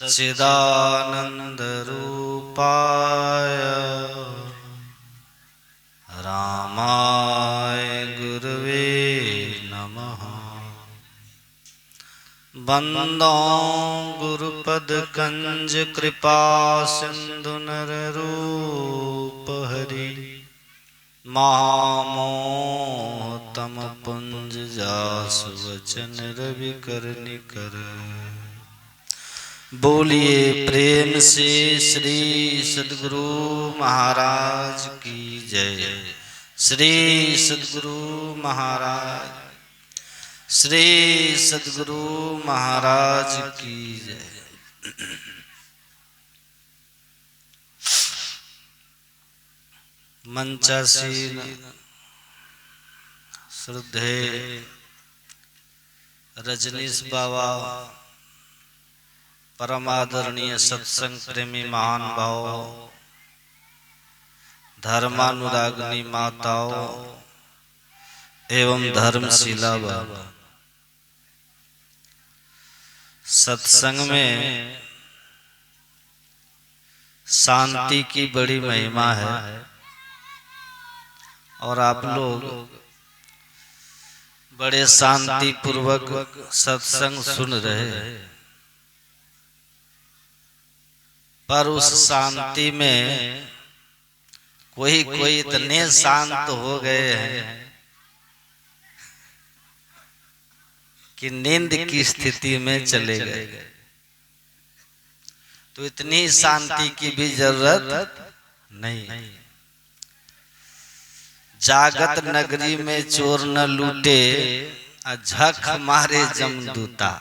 सच्चिदानन्दरूपाय रामाय गुरवे नमः। वन्दो गुरुपदकञ्ज कृपा सिन्धु नररूपहरि महामोहतम पुंज जासु वचन रविकर निकर। बोलिए प्रेम से श्री सद्गुरु महाराज की जय। श्री सद्गुरु महाराज, श्री सद्गुरु महाराज की जय। मंचासीन श्रद्धे रजनीश बाबा, परमादरणीय सत्संग प्रेमी महान भाव, धर्मानुरागिनी माताओं एवं धर्मशिला बाबा, सत्संग में शांति की बड़ी महिमा है और आप लोग बड़े शांति पूर्वक सत्संग सुन रहे हैं। पर उस शांति में कोई इतने शांत हो गए हैं कि नींद की स्थिति में चले गए। तो इतनी शांति की भी जरूरत नहीं। जागत नगरी में चोर न लूटे, झक मारे जमदूता।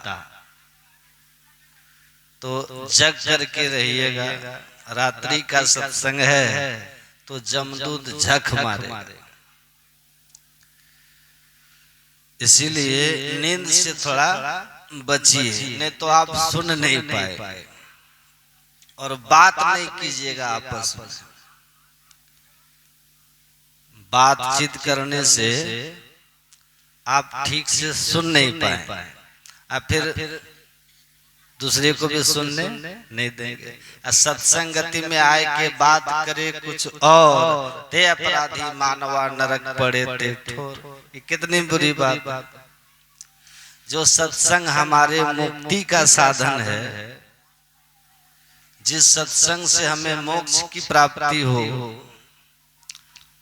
तो जग करके रहिएगा। रात्रि का सत्संग है तो जमदूत झक मारे। इसीलिए नींद से थोड़ा बचिए, नहीं तो आप सुन नहीं पाए। और बात नहीं कीजिएगा आपस में। बातचीत करने से आप ठीक से सुन नहीं पाए, आप फिर दूसरे को भी सुनने नहीं देंगे। सत्संगति में आए के बात करे कुछ और, ते अपराधी मानवा नरक पड़े ते ठोर। ये कितनी बुरी बात। जो सत्संग हमारे मुक्ति का साधन है, जिस सत्संग से हमें मोक्ष की प्राप्ति हो,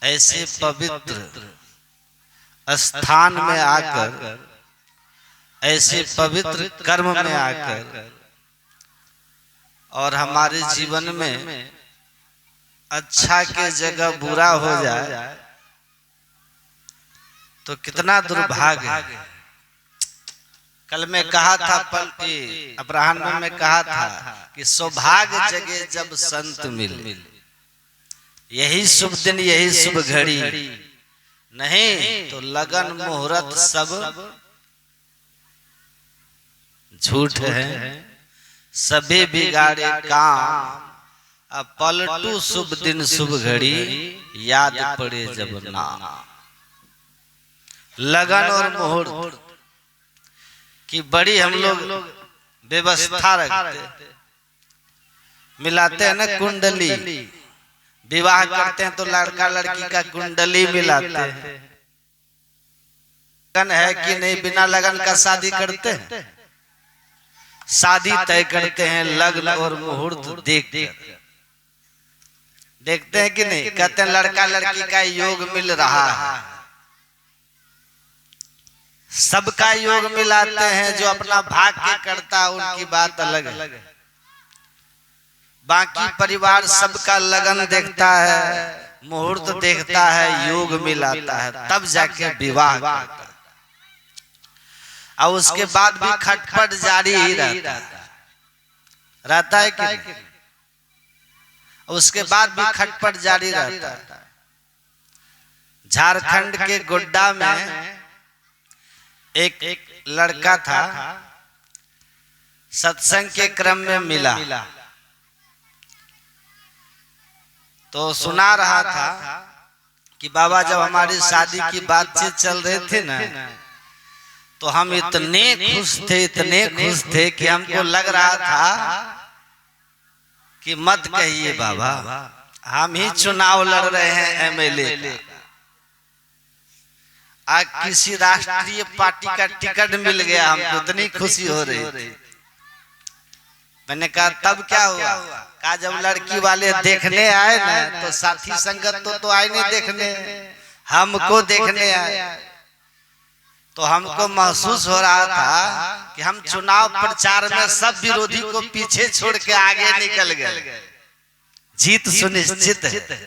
ऐसे पवित्र स्थान में आकर, ऐसे पवित्र कर्म में आकर और हमारे जीवन में अच्छा के जगह बुरा हो जाए तो कितना दुर्भाग्य है। कल मैं कहा था, अपराह्न में कहा था कि सौभाग्य जगे जब संत मिल। यही शुभ दिन, यही शुभ घड़ी, नहीं तो लगन मुहूर्त सब झूठ है। सभी बिगाड़े काम, अब पलटू शुभ दिन शुभ घड़ी, याद पड़े जब नाम। लगन और मुहूर्त की बड़ी हम लोग व्यवस्था रखते, मिलाते हैं ना कुंडली। विवाह करते हैं तो लड़का लड़की का कुंडली मिलाते हैं। लगन है कि नहीं, बिना लगन का शादी करते हैं? शादी तय करते हैं लग्न और मुहूर्त देखते हैं कि नहीं? कहते हैं लड़का लड़की का योग मिल रहा है। सबका योग मिलाते हैं, जो अपना भाग्य करता है उनकी बात अलग है। बाकी परिवार सबका लगन देखता है, मुहूर्त देखता है, योग मिलाता है, तब जाके विवाह करता है। और उसके बाद भी खटपट जारी ही रहता है कि नहीं? उसके बाद भी खटपट जारी रहता है। झारखंड के गोड्डा में एक लड़का था, सत्संग के क्रम में मिला तो सुना रहा था कि बाबा जब हमारी शादी की बातचीत चल रही थी ना, तो हम इतने खुश थे कि हमको लग रहा था कि मत कहिए बाबा, हम ही चुनाव लड़ रहे हैं एमएलए, आज किसी राष्ट्रीय पार्टी का टिकट मिल गया, हमको इतनी खुशी हो रही थी। मैंने कहा तब क्या हुआ? कहा जब लड़की वाले देखने आए ना तो साथी संगत तो आए नहीं देखने, हमको देखने आए। तो हमको महसूस हो रहा था कि हम चुनाव प्रचार में सब विरोधी को पीछे छोड़ के आगे निकल गए, जीत सुनिश्चित है।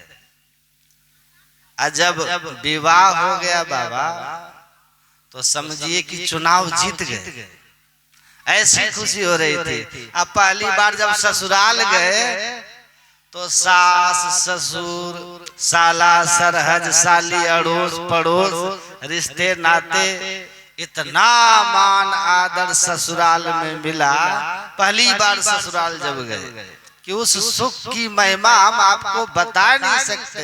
जब विवाह हो गया बाबा तो समझिए कि चुनाव जीत गए, ऐसी खुशी हो रही थी। अब पहली बार जब ससुराल गए तो सास ससुर साला सरहज साली अड़ोस पड़ोस रिश्ते नाते इतना मान आदर ससुराल में मिला। पहली बार ससुराल जब गए कि उस सुख की महिमा हम आपको बता नहीं सकते,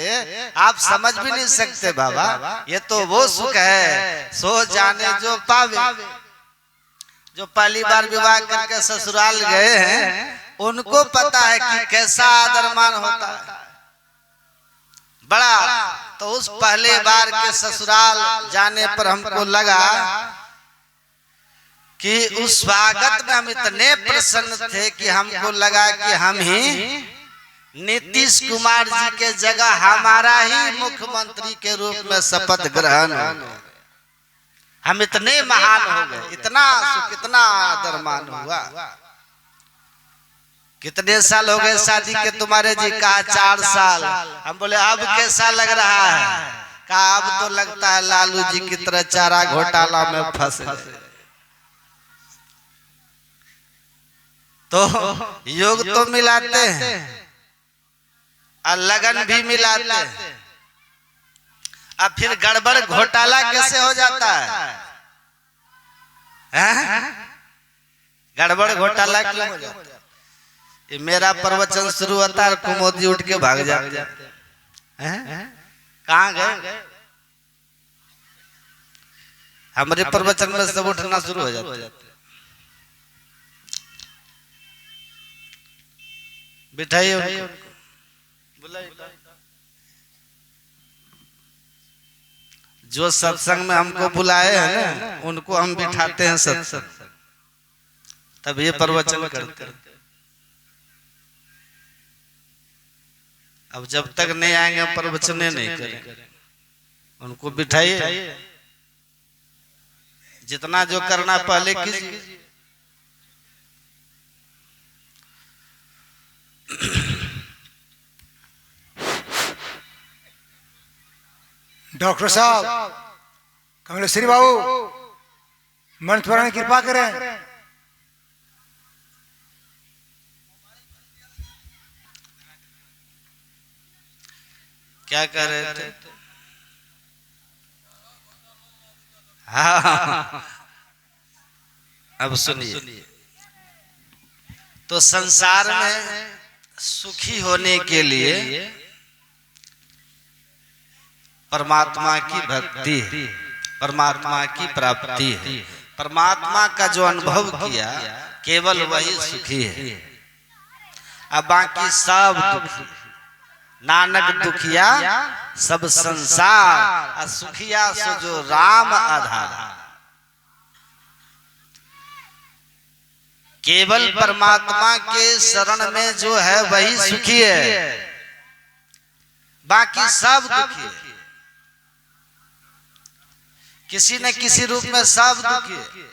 आप समझ भी नहीं सकते बाबा। ये तो वो सुख है सो जाने जो पावे। जो पहली बार विवाह करके ससुराल गए हैं उनको पता है कि कैसा आदरमान होता है बड़ा। तो उस पहले बार के ससुराल जाने पर हमको लगा कि उस स्वागत में हम इतने प्रसन्न थे कि हमको लगा कि हम ही नीतीश कुमार जी के जगह हमारा ही मुख्यमंत्री के रूप में शपथ ग्रहण हो गए। हम इतने महान हो गए, इतना सुख इतना आदरमान हुआ। कितने साल हो गए शादी के तुम्हारे जी? कहा 4 साल। हम बोले अब कैसा लग रहा है? कहा अब तो लगता है लालू जी की तरह चारा घोटाला में फंस गए। तो योग तो मिलाते हैं और लगन भी मिलाते हैं। अब फिर गड़बड़ घोटाला कैसे हो जाता है? गड़बड़ घोटाला क्यों हो जाता है? ये मेरा प्रवचन शुरू होता है कुमोद जी उठ के भाग जाते हैं। कहाँ गए? हमारे प्रवचन में सब उठना शुरू हो जाते हैं। बिठाइए उनको, बुलाइए। जो सत्संग में हमको बुलाए हैं ना उनको हम बिठाते हैं सत्संग, तब ये प्रवचन करते हैं। अब जब तक नहीं आएंगे प्रवचन नहीं करेंगे। उनको बिठाइए, जितना जो करना पहले कीजिए। डॉक्टर साहब कमलेश्वरी बाबू मंच पर कृपा करें। क्या कह रहे थे? हाँ अब सुनिए। तो संसार में सुखी होने के लिए परमात्मा की भक्ति है, परमात्मा की प्राप्ति है। परमात्मा का जो अनुभव किया केवल वही सुखी है। अब बाकी सब दुखी। नानक दुखिया सब संसार सुखिया सो जो राम आधार। केवल परमात्मा के शरण में जो है वही सुखी है, बाकी सब दुखी है। किसी न किसी रूप में सब दुखी है।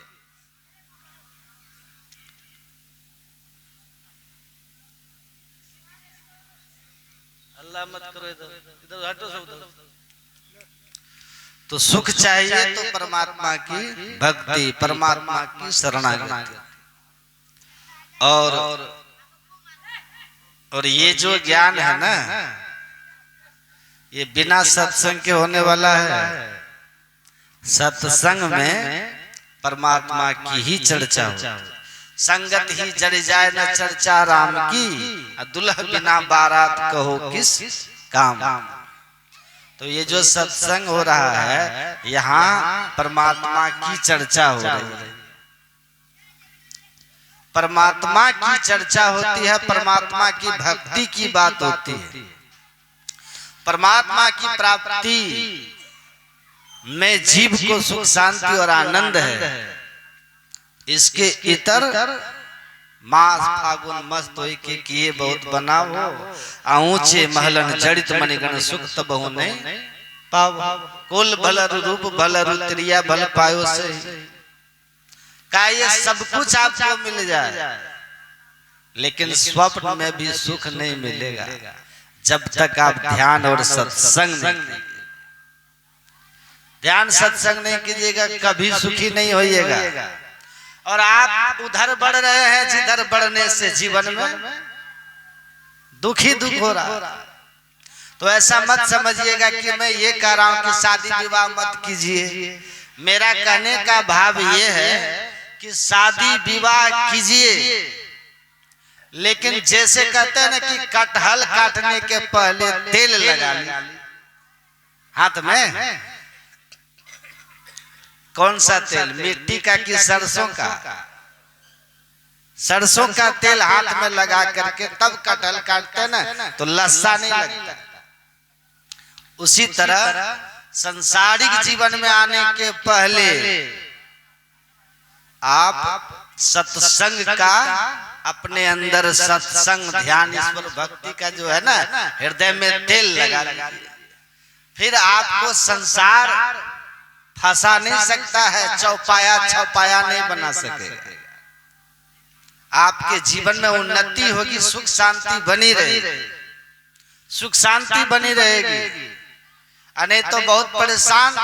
अल्लाह मत करो, इधर हटो सब। तो सुख चाहिए तो परमात्मा की भक्ति, परमात्मा की शरणागति। और ये जो ज्ञान है ना ये बिना सत्संग के होने वाला है। सत्संग में परमात्मा की ही चर्चा हो। संगत ही जड़ जाए न चर्चा राम की, दुल्ह बिना बारात कहो किस काम। तो ये जो सत्संग हो रहा है यहाँ परमात्मा की चर्चा हो रही है। परमात्मा की चर्चा होती है, परमात्मा की भक्ति की बात होती है, परमात्मा की प्राप्ति में जीव को सुख शांति और आनंद है। इसके इतर मास फागुन मस्त होई के किए बहुत बनाओ, ऊंचे महलन जड़ित मणिगण सुख तब होने पाओ, कुल भल रूप भल रुत्रिया भल पायो से। का ये सब कुछ आपको मिल जाए, लेकिन स्वप्न में भी सुख नहीं मिलेगा जब तक आप ध्यान और सत्संग नहीं, ध्यान सत्संग नहीं कीजिएगा, कभी सुखी नहीं होइएगा। और आप उधर बढ़ रहे हैं जिधर बढ़ने से जीवन में दुख ही दुख हो रहा। तो ऐसा मत समझिएगा कि मैं ये कह रहा हूं कि शादी विवाह मत कीजिए। मेरा कहने का भाव ये है कि शादी विवाह कीजिए, लेकिन जैसे कहते हैं ना कि कटहल काटने के पहले तेल लगा ली हाथ में। कौन सा तेल, मिट्टी का कि सरसों का? सरसों का तेल हाथ में लगा करके तब कटहल काटते ना तो लस्सा नहीं लगता। उसी तरह संसारिक जीवन में आने के पहले आप सत्संग का अपने अंदर सत्संग ध्यान ईश्वर भक्ति का जो है ना हृदय में तेल लगा लीजिए। फिर आपको संसार फंसा नहीं सकता है, चौपाया छौपाया नहीं बना सकेगा। आपके जीवन में उन्नति होगी, सुख शांति बनी रहेगी, सुख शांति बनी रहेगी, नहीं तो बहुत परेशान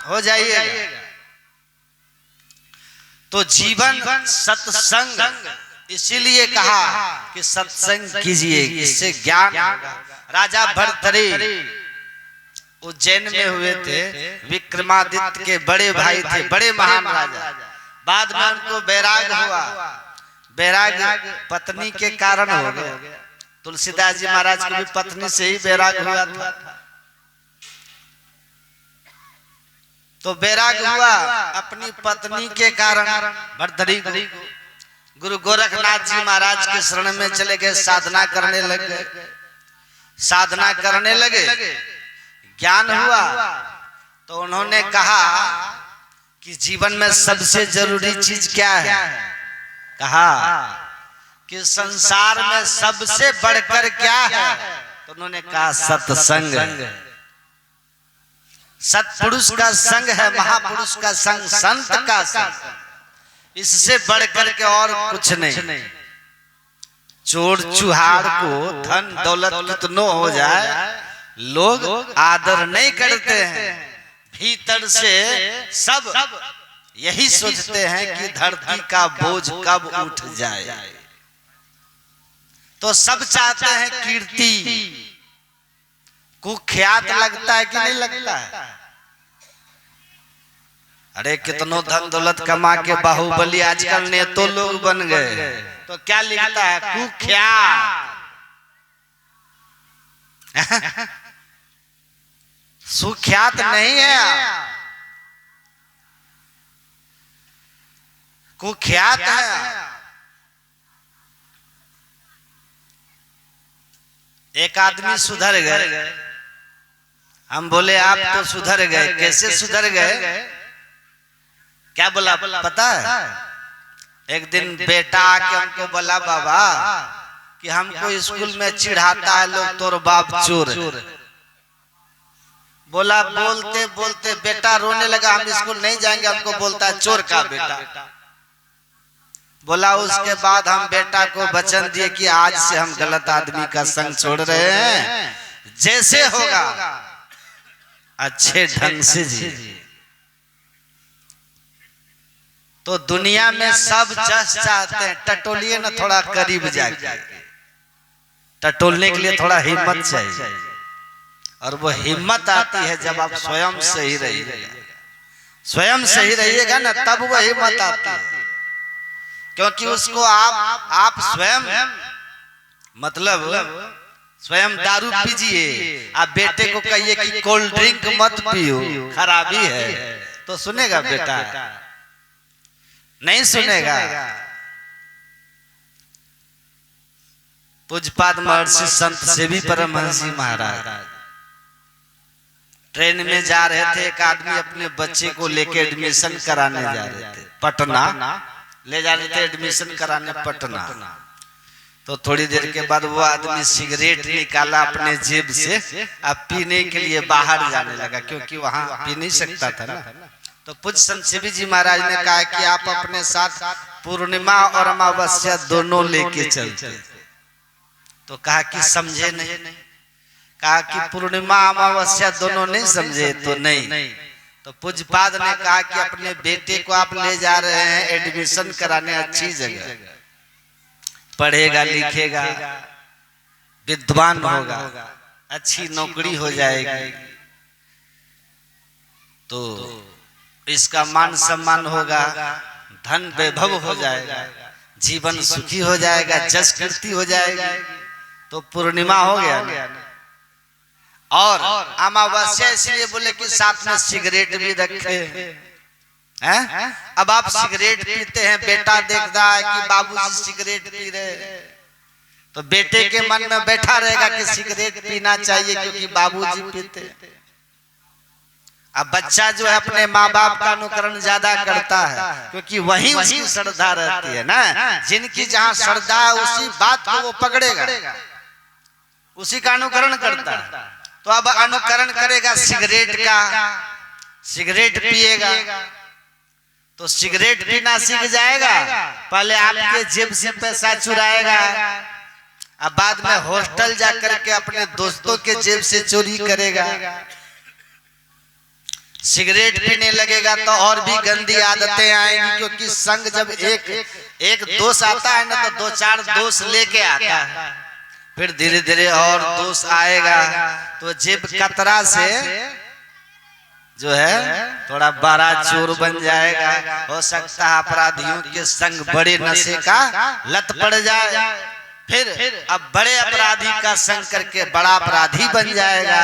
हो जाइएगा। तो जीवन सत्संग इसीलिए कहा कि सत्संग कीजिए, इससे ज्ञान होगा। राजा भर्तृहरि उज्जैन में हुए थे, विक्रमादित्य के बड़े भाई थे, बड़े महान राजा। बाद में उनको वैराग हुआ, वैराग पत्नी के कारण हो गया। तुलसीदास जी महाराज की भी पत्नी से ही वैराग हुआ था। तो वैराग हुआ अपनी पत्नी के कारण भर्तृहरि को। गुरु गोरखनाथ जी महाराज के शरण में चले गए, साधना करने लगे, साधना करने लगे। ज्ञान हुआ तो उन्होंने कहा कि जीवन में सबसे जरूरी चीज क्या है? कहा कि संसार में सबसे बढ़कर क्या है? तो उन्होंने कहा सत्संग। सत्पुरुष का संग है, महापुरुष का संग, संत का संग, इससे बढ़कर के और कुछ नहीं। चोर चुहार को धन दौलत कितनो हो जाए लोग आदर नहीं करते हैं, भीतर से सब यही सोचते हैं कि धरती का बोझ कब उठ जाए। तो सब चाहते हैं कीर्ति, कुख्यात लगता है कि नहीं लगता है? अरे कितनों धन दौलत कमा के बाहुबली आजकल ने तो लोग बन गए, तो क्या लिखता है? कुख्यात। सुख्यात नहीं है, कुख्यात है। एक आदमी सुधर गए, हम बोले आप तो सुधर गए, कैसे सुधर गए? क्या बोला पता है? एक दिन बेटा आके हमको बोला बाबा कि हमको स्कूल में चिढ़ाता है लोग, तोर बाप चोर। बोला बोलते बोलते बेटा रोने लगा, हम स्कूल नहीं जाएंगे, हमको बोलता है चोर का बेटा। बोला उसके बाद हम बेटा को वचन दिए कि आज से हम गलत आदमी का संग छोड़ रहे हैं, जैसे होगा अच्छे ढंग से जी। तो दुनिया में सब जस चाहते हैं, टटोलिए ना थोड़ा करीब जाके, टटोलने के लिए थोड़ा हिम्मत चाहिए, और वो हिम्मत आती है जब आप स्वयं सही रहिएगा। स्वयं सही रहिएगा ना तब वो हिम्मत आती है, क्योंकि उसको आप स्वयं मतलब स्वयं दारू पीजिए, आप बेटे को कहिए कि कोल्ड ड्रिंक मत पियो, खराबी है, तो सुनेगा बेटा? नहीं सुनेगा। पूज्यपाद महर्षि संत सेवी परमहंसी महाराज ट्रेन में जा रहे थे। एक आदमी अपने बच्चे को लेके एडमिशन कराने जा रहे थे, पटना ले जा रहे थे एडमिशन कराने पटना। तो थोड़ी देर के बाद वो आदमी सिगरेट निकाला अपने जेब से, अब पीने के लिए बाहर जाने लगा, क्योंकि वहां पी नहीं सकता था ना। तो पूज्य संत सेवी जी महाराज ने कहा कि आप अपने साथ पूर्णिमा और अमावस्या दोनों लेके चलते। तो कहा कि समझे नहीं। कहा कि पूर्णिमा अमावस्या दोनों नहीं समझे। तो नहीं। तो पूज्यपाद ने कहा कि अपने बेटे को आप ले जा रहे हैं एडमिशन कराने अच्छी जगह, पढ़ेगा लिखेगा, विद्वान होगा, अच्छी नौकरी हो जाएगी, तो इसका मान सम्मान होगा, धन वैभव हो जाएगा, जीवन सुखी हो जाएगा, जस कीर्ति हो जाएगी। तो पूर्णिमा हो गया। और अमावस्या इसलिए बोले कि साथ में सिगरेट भी रखे हैं। अब आप सिगरेट पीते हैं, बेटा देखता है कि बाबूजी सिगरेट पी रहे, तो बेटे के मन में बैठा रहेगा कि सिगरेट पीना चाहिए क्योंकि बाबूजी पीते। अब बच्चा जो है अपने माँ बाप का अनुकरण ज्यादा करता है, क्योंकि वही उसकी श्रद्धा रहती है ना। जिनकी जहाँ श्रद्धा है उसी बात को वो पकड़ेगा, उसी का अनुकरण करता है। तो अब अनुकरण करेगा सिगरेट का, सिगरेट पिएगा तो सिगरेट पीना सीख जाएगा। पहले आपके जेब से पैसा चुराएगा, अब बाद में हॉस्टल जा करके अपने दोस्तों के जेब से चोरी करेगा। सिगरेट पीने लगेगा तो और भी गंदी आदतें आएंगी, क्योंकि संग जब एक दोस्त आता है ना, तो दो चार दोस्त लेके आता है, फिर धीरे धीरे और दोस्त आएगा, तो जेब कतरा से जो है थोड़ा बड़ा चोर बन जाएगा। हो सकता है अपराधियों के संग बड़े नशे का लत पड़ जाए, फिर अब बड़े अपराधी का संग करके बड़ा अपराधी बन जाएगा,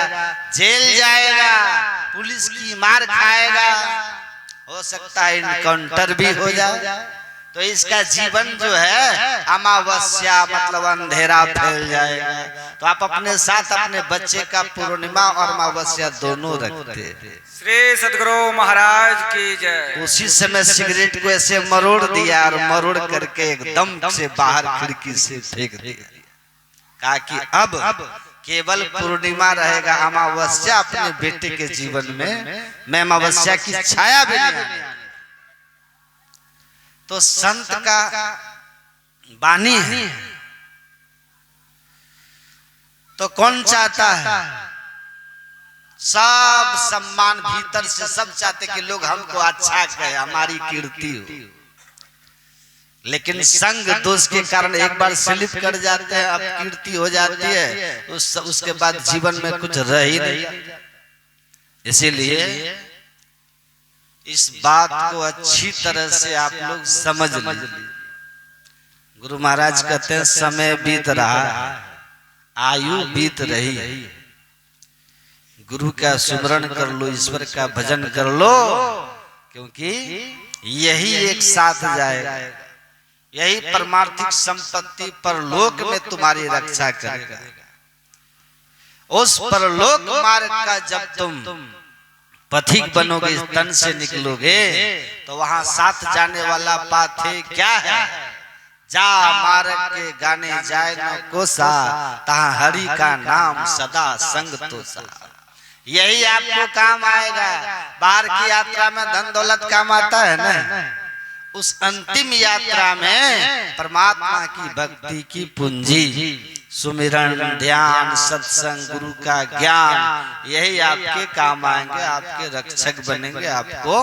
जेल जाएगा, पुलिस की मार खाएगा, हो सकता है इनकाउंटर भी हो जाए। तो इसका जीवन जो है अमावस्या मतलब अंधेरा फैल जाएगा। तो आप अपने साथ अपने बच्चे का पूर्णिमा और अमावस्या दोनों रखते। श्री सद्गुरु महाराज की जय। उसी समय सिगरेट को ऐसे मरोड़ दिया और मरोड़ करके एकदम से बाहर खिड़की से फेंक दिया। कहा कि अब केवल पूर्णिमा रहेगा, अमावस्या अपने बेटे के जीवन में मैं अमावस्या की छाया भी नहीं आने। तो संत का वाणी है, तो कौन चाहता है? सब सम्मान भीतर से सब चाहते कि लोग हमको अच्छा कहे, हमारी कीर्ति हो। लेकिन संग दोष के कारण एक बार स्लिप कर जाते हैं, अब कीर्ति हो जाती है, उसके बाद जीवन में कुछ रह ही नहीं। इसीलिए इस बात को अच्छी तरह से आप लोग समझ लीजिए। गुरु महाराज कहते हैं समय बीत रहा, आयु बीत रही, गुरु का सुमरण कर लो, ईश्वर का भजन कर लो, क्योंकि यही एक साथ जाएगा, यही परमार्थिक संपत्ति परलोक में तुम्हारी रक्षा करेगा। उस परलोक मार्ग का जब तुम पथिक बनोगे, इस तन से निकलोगे, तो वहां साथ जाने वाला पाथे क्या है? जा मार्ग के गाने जाए न कोसा, तहाँ हरि का नाम सदा संग तोसा। यही आपको काम आएगा। बाहर की यात्रा में धन दौलत काम आता है ना, उस अंतिम यात्रा में परमात्मा की भक्ति की पूंजी, सुमिरन, ध्यान, सत्संग, गुरु का ज्ञान, यही आपके काम आएंगे, आपके रक्षक बनेंगे, आपको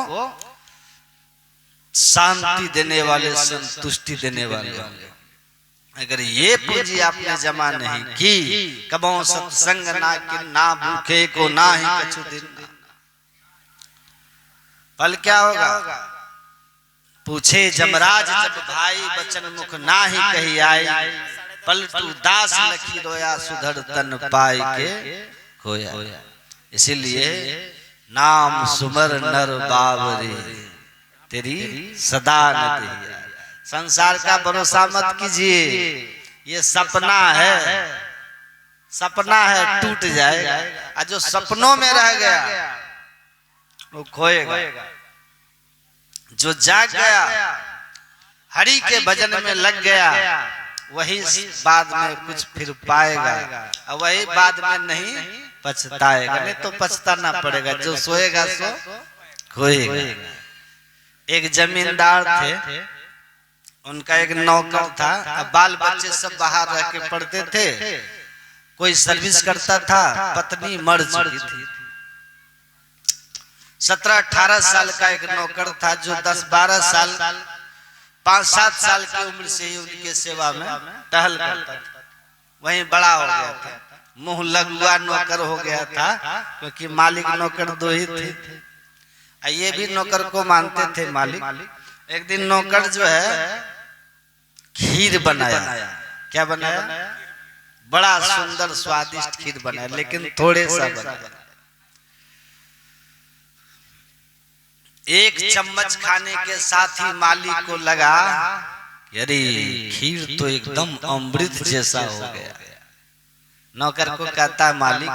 शांति देने वाले, संतुष्टि देने वाले होंगे। अगर ये पूंजी आपने जमा नहीं की, कबो सत्संग ना कि ना भूखे को ना ही कछु दिन, पल क्या होगा? पूछे जमराज जब भाई, बचन मुख ना ही कही आई, पलटू दास लखी रोया, सुधर तन पाई के खोया। इसीलिए नाम सुमर नर बावरी, तेरी सदा नदी। संसार का भरोसा मत कीजिए, ये सपना है टूट जाएगा, और जो सपनों में रह गया वो खोएगा। जो जाग गया, हरि के भजन में लग गया, वही बाद में कुछ फिर पाएगा, और वही बाद में नहीं पछताएगा। नहीं तो पछताना पड़ेगा। जो सोएगा सो खोएगा। एक जमींदार थे, उनका एक नौकर था। अब बाल बच्चे सब बाहर रह के पढ़ते थे। कोई सर्विस करता था, पत्नी मर चुकी थी। 17-18 साल का एक नौकर था, जो 10-12 साल 5-7 साल की उम्र से ही उनके सेवा में टहल करता था। वहीं बड़ा हो गया था, मुंह लगुआ नौकर हो गया था, क्योंकि मालिक नौकर दो ही थे। ये भी नौकर को मानते थे मालिक। एक दिन नौकर जो है खीर बनाया। क्या बनाया? बड़ा सुंदर स्वादिष्ट खीर बनाया, लेकिन थोड़े सा बनाया। एक चम्मच खाने के साथ ही मालिक को लगा, अरे खीर तो एकदम अमृत जैसा हो गया। नौकर को कहता है मालिक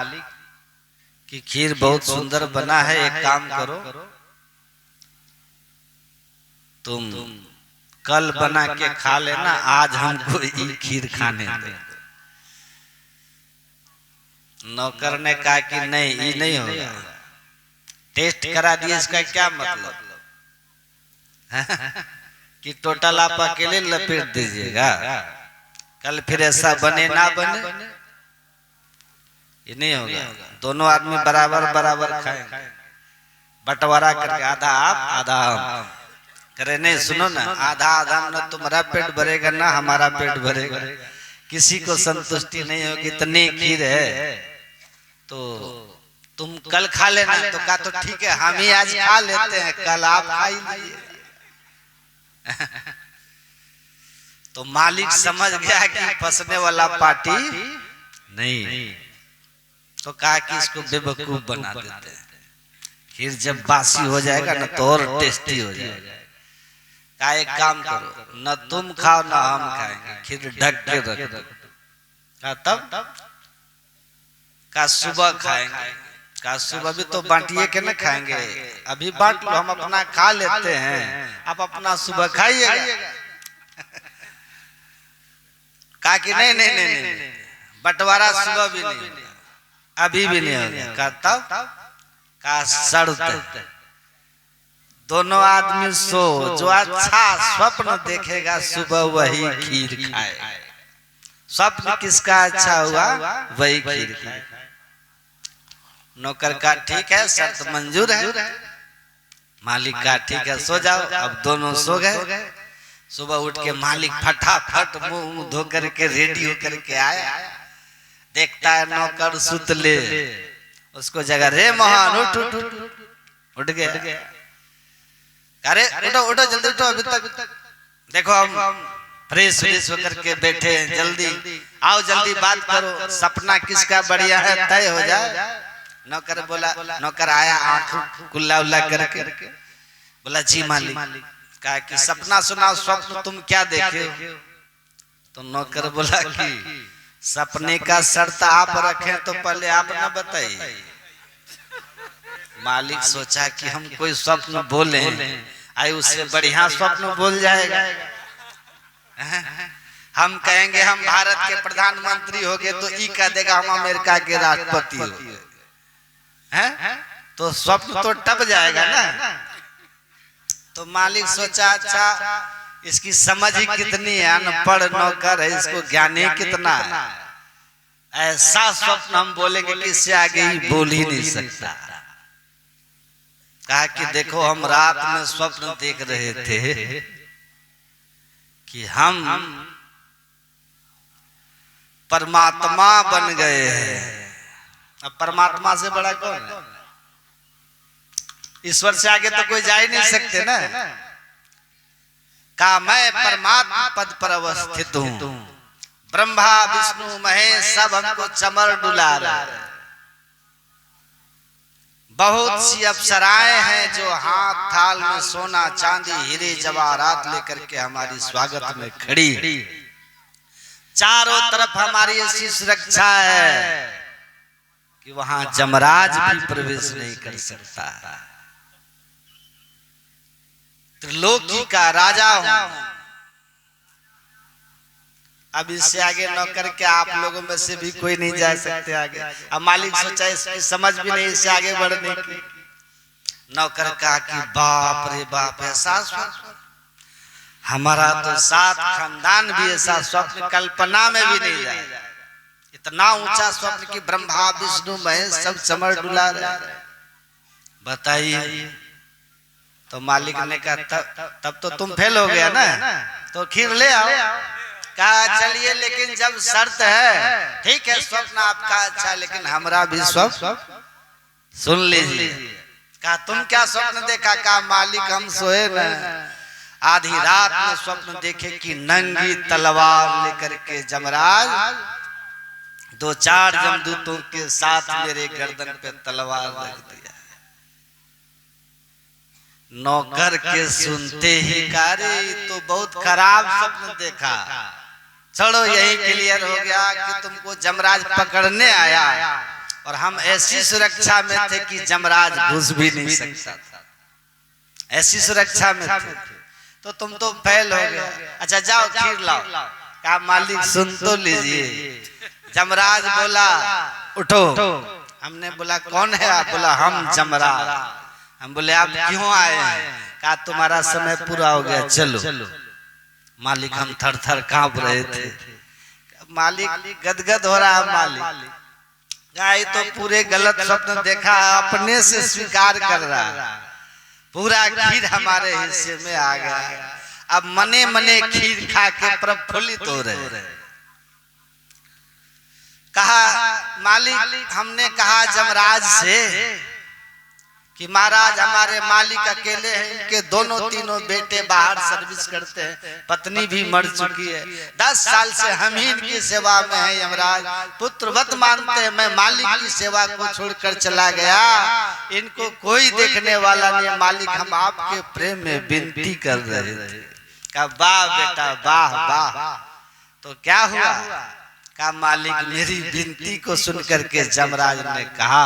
कि खीर बहुत सुंदर बना है, एक काम करो, तुम कल बना के खा लेना, आज हमको ये खीर खाने दो। नौकर ने कहा कि नहीं, ये नहीं होगा। टेस्ट करा दिए, इसका क्या मतलब कि टोटल आप अकेले लपेट दीजिएगा, कल फिर ऐसा बने ना बने, ये नहीं होगा। दोनों आदमी बराबर बराबर खाएंगे, बंटवारा करके, आधा आप आधा हम। करे नहीं, सुनो ना, आधा आधा ना तुम्हारा पेट भरेगा ना हमारा पेट भरेगा। किसी को संतुष्टि नहीं होगी। इतनी खीर है तो तुम कल खा लेना। तो कहा तो ठीक है, हम ही आज खा लेते हैं, कल आप खा ही लीजिए। तो मालिक समझ गया कि फंसने वाला पार्टी नहीं, तो कहा कि इसको बेवकूफ बना देते हैं। खीर जब बासी हो जाएगा ना तो और टेस्टी हो जाएगा। कहा एक काम करो, न तुम खाओ न हम खाएंगे, खीर ढक के रख दो। कहा तब? कहा सुबह खाएंगे। कहा सुबह भी तो बांटिए के न खाएंगे, अभी बांट लो, हम अपना खा लेते हैं, आप अपना सुबह खाइएगा। कहा कि नहीं नहीं नहीं नहीं, बंटवारा सुबह भी नहीं, अभी भी नहीं होगा। कहा तब? कहा शर्त, दोनों आदमी सो, जो अच्छा स्वप्न देखेगा सुबह वही खीर खाए। स्वप्न किसका अच्छा हुआ वही खीर खाए। नौकर का ठीक है, शर्त मंजूर है। मालिक का ठीक है, सो जाओ। अब दोनों सो गए। सुबह उठ के मालिक फटाफट मुंह धो करके रेडी होकर के आया। देखता है नौकर सुतले, उसको जगह, रे मोहन उठ उठ उठ। उठ गया। अरे उठो उठो, जल्दी उठो, अभी तक देखो हम फ्रेश होकर के बैठे हैं, जल्दी आओ, जल्दी बात करो, सपना किसका बढ़िया है तय हो जाए। नौकर बोला, नौकर आया आंख कुल्ला उल्ला करके, बोला जी मालिक। कहा कि सपना सुनाओ, स्वप्न तुम क्या देखे हो? तो नौकर बोला कि सपने का शर्त आप रखें तो पहले आप न बताइए। मालिक सोचा कि हम कोई स्वप्न बोले, आई उससे बढ़िया स्वप्न बोल जाएगा। हम कहेंगे हम भारत के प्रधानमंत्री हो गए, तो ई कह देगा हम अमेरिका के राष्ट्रपति हो गए, तो स्वप्न तो टप जाएगा ना। तो मालिक सोचा अच्छा इसकी समझ ही कितनी है, अनपढ़ नौकर है, इसको ज्ञान ही कितना है, ऐसा स्वप्न हम बोलेंगे कि इससे आगे ही बोल ही नहीं सकता। कहा कि देखो हम रात में स्वप्न देख रहे थे कि हम परमात्मा बन गए हैं। अब परमात्मा से बड़ा कौन है? ईश्वर से आगे तो कोई जा ही नहीं सकते ना। कहा मैं परमात्मा पद पर अवस्थित हूं, ब्रह्मा विष्णु महेश सब हमको चमर डुला रहे। बहुत सी अप्सराएं हैं जो हाथ थाल में सोना चांदी हीरे जवाहरात लेकर के हमारी स्वागत में खड़ी। चारों तरफ हमारी ऐसी सुरक्षा है कि वहां जमराज भी प्रवेश नहीं कर सकता। त्रिलोकी का राजा हूं। अब इससे आगे नौकर के आप लोगों में से भी कोई नहीं जा सकते आगे। अब मालिक सोचा इसकी समझ भी नहीं इससे आगे बढ़ने की। नौकर कहा कि बाप रे बाप, ऐसा स्वप्न हमारा तो 7 खानदान भी ऐसा स्वप्न कल्पना में भी नहीं जाए। इतना ऊंचा स्वप्न कि ब्रह्मा विष्णु महेश सब चमर डुला रहे। बताइए। तो मालिक ने कहा तब तो तुम फेल हो गया ना, तो खीर ले आओ। कहा चलिए, लेकिन जब शर्त है, ठीक है स्वप्न आपका अच्छा, लेकिन हमारा भी स्वप्न सुन लीजिए। कहा तुम क्या स्वप्न देखा? कहा मालिक हम सोए न, आधी रात में स्वप्न देखे कि नंगी तलवार लेकर के जमराज 2-4 जमदूतों के साथ मेरे गर्दन पे तलवार रख दिया। नौकर के सुनते ही कारे तो बहुत खराब स्वप्न देखा। चलो यही क्लियर हो गया कि तुमको जमराज पकड़ने आया और हम ऐसी सुरक्षा में थे कि जमराज घुस भी नहीं सकता था। ऐसी सुरक्षा में थे तो तुम तो फेल हो गए। अच्छा जाओ खीर लाओ। कहा मालिक सुन तो लीजिए। जमराज बोला उठो। हमने बोला कौन है आप? बोला हम जमराज। हम बोले आप क्यों आए हैं? कहा तुम्हारा समय पूरा हो गया, चलो। मालिक हम थर थर कांप रहे थे। मालिक गदगद हो रहा। मालिक गाय तो पूरे गलत स्वप्न देखा, अपने से स्वीकार कर रहा। पूरा खीर हमारे हिस्से में आ गया। अब मने मने खीर खा के प्रफुल्लित हो रहे। कहा मालिक हमने कहा जमराज से कि महाराज हमारे मालिक अकेले हैं, इनके दोनों तीनों बेटे बाहर सर्विस करते हैं, पत्नी भी मर चुकी है। 10 साल से हम ही इनकी सेवा में हैं। यमराज पुत्रवत मानते हैं, मैं मालिक की सेवा को छोड़कर चला गया, इनको कोई देखने वाला नहीं। मालिक हम आपके प्रेम में विनती कर रहे थे। कहा वाह बेटा वाह वाह। तो क्या हुआ? कहा मालिक मेरी विनती को सुनकर के जमराज ने कहा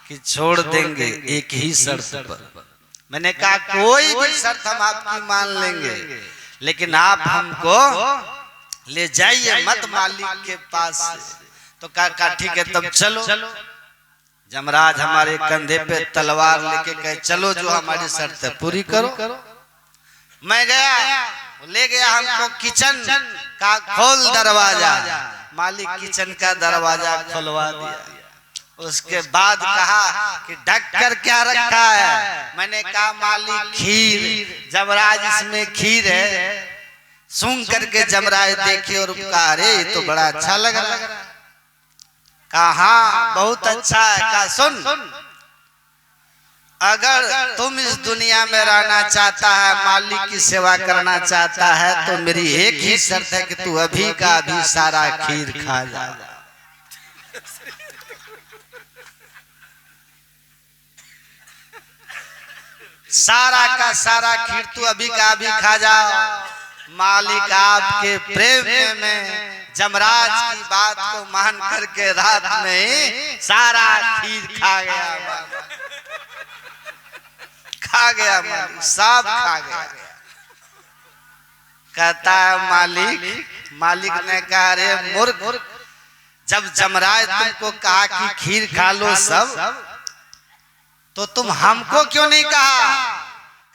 कि छोड़ देंगे एक ही शर्त पर। मैंने कहा कोई भी शर्त हम आपकी मान लेंगे, लेकिन आप हमको ले जाइए मत मालिक के पास से। तो कहा ठीक है तब चलो। जमराज हमारे कंधे पे तलवार लेके कहे चलो जो हमारी शर्त है पूरी करो। मैं गया, ले गया हमको किचन का, खोल दरवाजा। मालिक किचन का दरवाजा खुलवा दिया। उसके बाद कहा कि ढककर क्या रखा है? मैंने कहा मालिक खीर। जमराज इसमें खीर है। सूंघ करके जमराज देखे और कहा अरे ये तो बड़ा अच्छा लग रहा है। कहा हाँ बहुत अच्छा है। कहा सुन, अगर तुम इस दुनिया में रहना चाहता है, मालिक की सेवा करना चाहता है, तो मेरी एक ही शर्त है कि तू अभी का अभी सारा खीर खा जा। सारा का सारा खीर तू अभी का अभी खा जाओ। मालिक आपके प्रेम में जमराज की बात को मान करके रात में सारा खीर खा गया। खा गया मालिक, सब खा गया। कहता है मालिक ने कहा अरे मूर्ख, जब जमराज तुमको कहा कि खीर खा लो सब, तो तुम हमको क्यों नहीं कहा?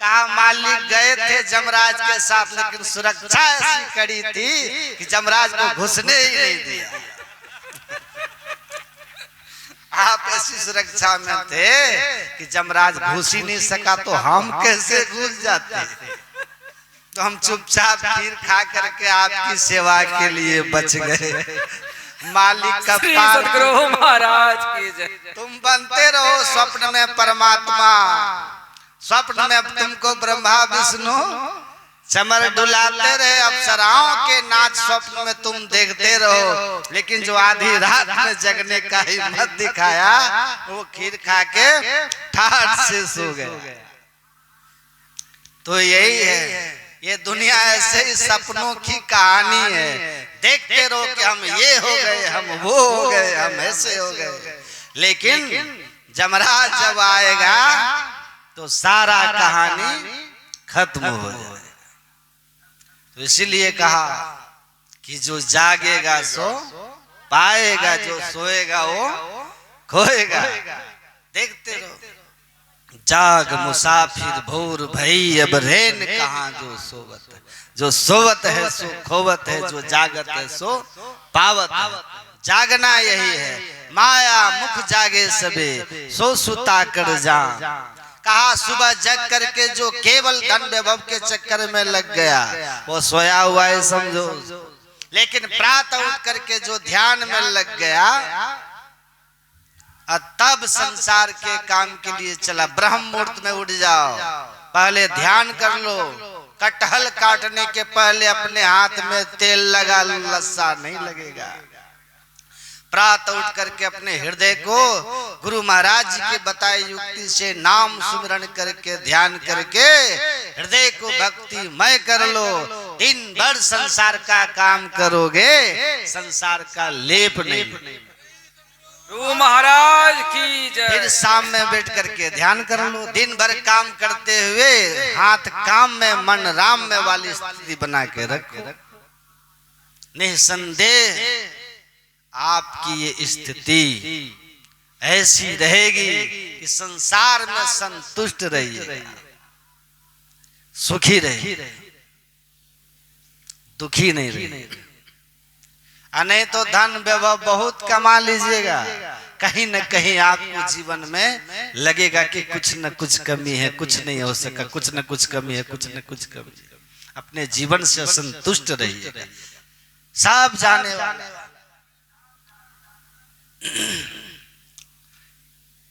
कहा मालिक गए थे जमराज के साथ, लेकिन सुरक्षा ऐसी कड़ी थी कि जमराज को घुसने ही नहीं दिया। आप ऐसी सुरक्षा में थे कि जमराज घुस ही नहीं सका, तो हम कैसे घुस जाते? तो हम चुपचाप खीर खा करके आपकी सेवा के लिए बच गए। मालिक का सद्गुरु महाराज की जय। तुम बनते रहो स्वप्न में परमात्मा। स्वप्न में तुमको ब्रह्मा विष्णु चमर डुलाते रहे, अप्सराओं के नाच स्वप्न में तुम देखते रहो, लेकिन जो आधी रात में जगने का हिम्मत दिखाया वो खीर खा के ठाठ से सो गए। तो यही है ये दुनिया ऐसे ही सपनों की कहानी है। देखते रहो कि हम ये हो गए, हम वो हो गए, हम ऐसे हो गए, लेकिन जमराज जब आएगा तो सारा कहानी खत्म हो जाएगा। तो इसीलिए कहा कि जो जागेगा सो पाएगा, जो सोएगा वो खोएगा। देखते रहो, जाग मुसाफिर भोर भई अब रैन कहाँ, जो सोवत है, जो सोवत है सो खोवत है, जो जागत है सो पावत है। जागना यही है, माया मुख जागे सबे सो सुता कर जा। कहा सुबह जग करके जो केवल धन वैभव के चक्कर में लग गया वो सोया हुआ है समझो, लेकिन प्रातः उठ करके जो ध्यान में लग गया तब संसार के काम के लिए चला। ब्रह्म मुहूर्त में उठ जाओ, पहले ध्यान कर लो। कटहल काटने के पहले अपने हाथ में तेल लगा लो, लस्सा नहीं लगेगा। प्रातः उठ करके अपने हृदय को गुरु महाराज जी के बताए युक्ति से नाम सुमिरन करके ध्यान करके हृदय को भक्तिमय कर लो। दिन भर संसार का काम करोगे, संसार का लेप नहीं। गुरु महाराज की जय। फिर शाम में बैठ करके ध्यान कर लो। दिन भर काम करते हुए हाथ काम में मन राम में वाली स्थिति बना के रखो। निसंदेह आपकी ये स्थिति ऐसी रहेगी कि संसार में संतुष्ट रहिए, सुखी रहिए, दुखी नहीं रहिए। नहीं तो धन वैभव बहुत कमा लीजिएगा, कहीं न कहीं आपको जीवन में लगेगा कि कुछ न कुछ कमी है, कुछ नहीं हो सका, कुछ न कुछ कमी है, कुछ न कुछ कमी है। अपने जीवन से संतुष्ट रहिए, सब जाने वाले,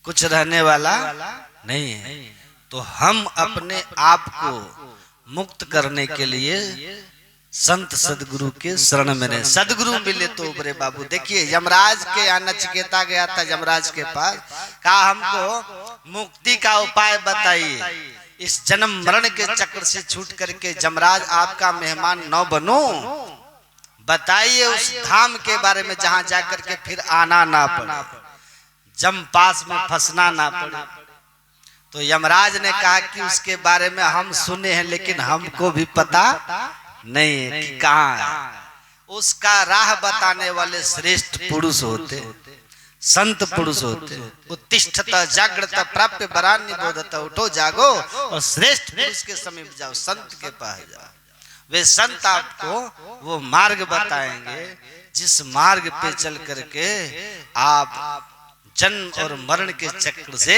कुछ रहने वाला नहीं है। तो हम अपने आप को मुक्त करने के लिए संत सदगुरु के शरण में रहे। सदगुरु मिले तो उबरे बाबू। देखिए यमराज के यहाँ नचिकेता गया था यमराज के पास, कहा हमको मुक्ति का उपाय बताइए, इस जन्म मरण के चक्र से छूट करके यमराज आपका मेहमान न बनो, बताइए उस धाम के बारे में जहां जाकर के फिर आना ना पड़े, जम पास में फंसना ना पड़े। तो यमराज ने कहा कि उसके बारे में हम सुने हैं, लेकिन हमको भी पता नहीं है कि कहाँ है। उसका राह बताने वाले श्रेष्ठ पुरुष होते, संत पुरुष होते। उत्तिष्ठत जागृत प्राप्य वरान्य बोधत, उठो जागो और श्रेष्ठ पुरुष के समीप जाओ, संत के पास जाओ। वे संत आपको वो मार्ग बताएंगे जिस मार्ग पे चल करके आप जन्म और मरण के चक्र से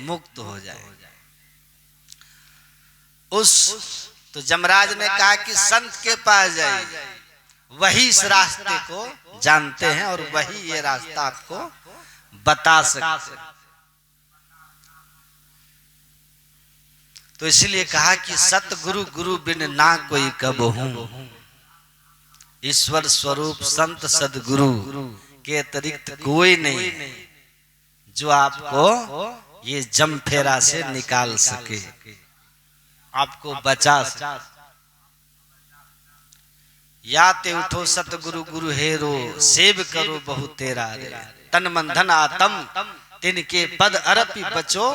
मुक्त हो जाएंगे। तो यमराज ने कहा कि संत के पास जाइए, वही इस रास्ते को जानते हैं और वही ये रास्ता आपको बता सकते। तो इसलिए कहा कि सतगुरु गुरु बिन ना कोई कबहू, ईश्वर स्वरूप संत सदगुरु के अतिरिक्त कोई नहीं जो आपको ये जम फेरा से निकाल सके, आपको बचा सके। या ते उठो सतगुरु गुरु हेरो, सेव करो बहु तेरा रे, तन मन धन आत्म तिनके पद अरपि बचो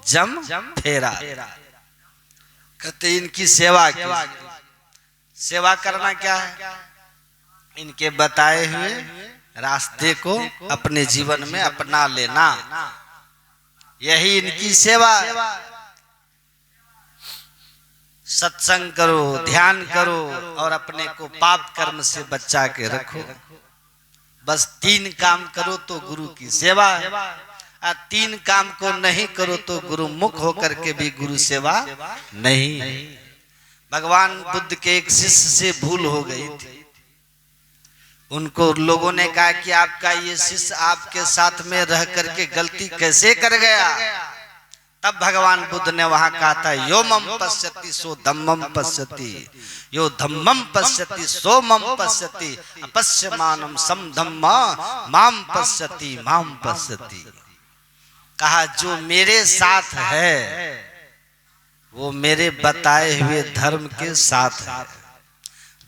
जम फेरा। कहते इनकी सेवा की, सेवा करना क्या है? इनके बताए हुए रास्ते को अपने जीवन में अपना लेना, यही इनकी सेवा। सत्संग करो, ध्यान करो और अपने को पाप कर्म से बचा के रखो। बस 3 काम करो तो गुरु की सेवा है। 3 काम को नहीं करो तो गुरु मुख होकर के भी गुरु सेवा नहीं। भगवान बुद्ध के एक शिष्य से भूल हो गई थी। उनको लोगों ने कहा कि आपका ये शिष्य आपके साथ में रह करके गलती कैसे कर गया? तब भगवान बुद्ध ने वहां कहा था, यो मम पश्यति सो धम्मम पश्यति, यो धम्मम पश्यति सो मम पश्यति, अपश्यमानम सम धम्मा माम पश्यति माम पश्यति। कहा जो मेरे साथ है वो मेरे बताए हुए धर्म के साथ है।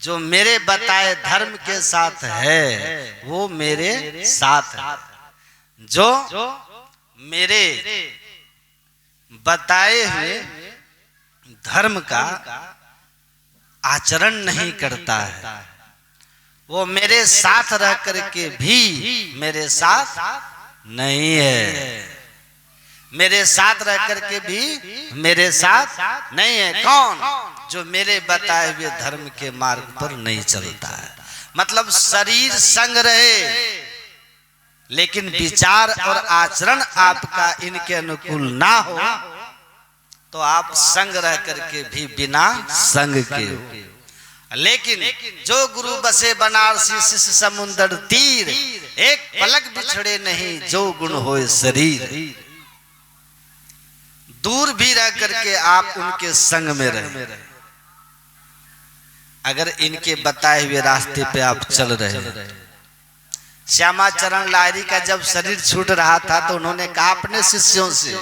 जो मेरे बताए धर्म के साथ है वो मेरे साथ है। जो मेरे बताए हुए धर्म का आचरण नहीं करता है वो मेरे साथ रह करके भी मेरे साथ नहीं है। मेरे साथ रह करके भी मेरे साथ नहीं है। कौन? जो मेरे बताए हुए धर्म के मार्ग पर नहीं चलता है। मतलब शरीर संग रहे लेकिन विचार और आचरण आपका इनके अनुकूल ना हो तो आप संग रह करके भी बिना संग के हो। लेकिन जो गुरु बसे बनारसी शिष्य समुंदर तीर, एक पलक बिछड़े नहीं जो गुण होए शरीर। दूर भी रह करके आप उनके संग में रहे। अगर इनके बताए हुए रास्ते पे आप चल रहे हैं। श्यामाचरण लाहिड़ी का जब शरीर छूट रहा था तो उन्होंने कहा अपने शिष्यों से,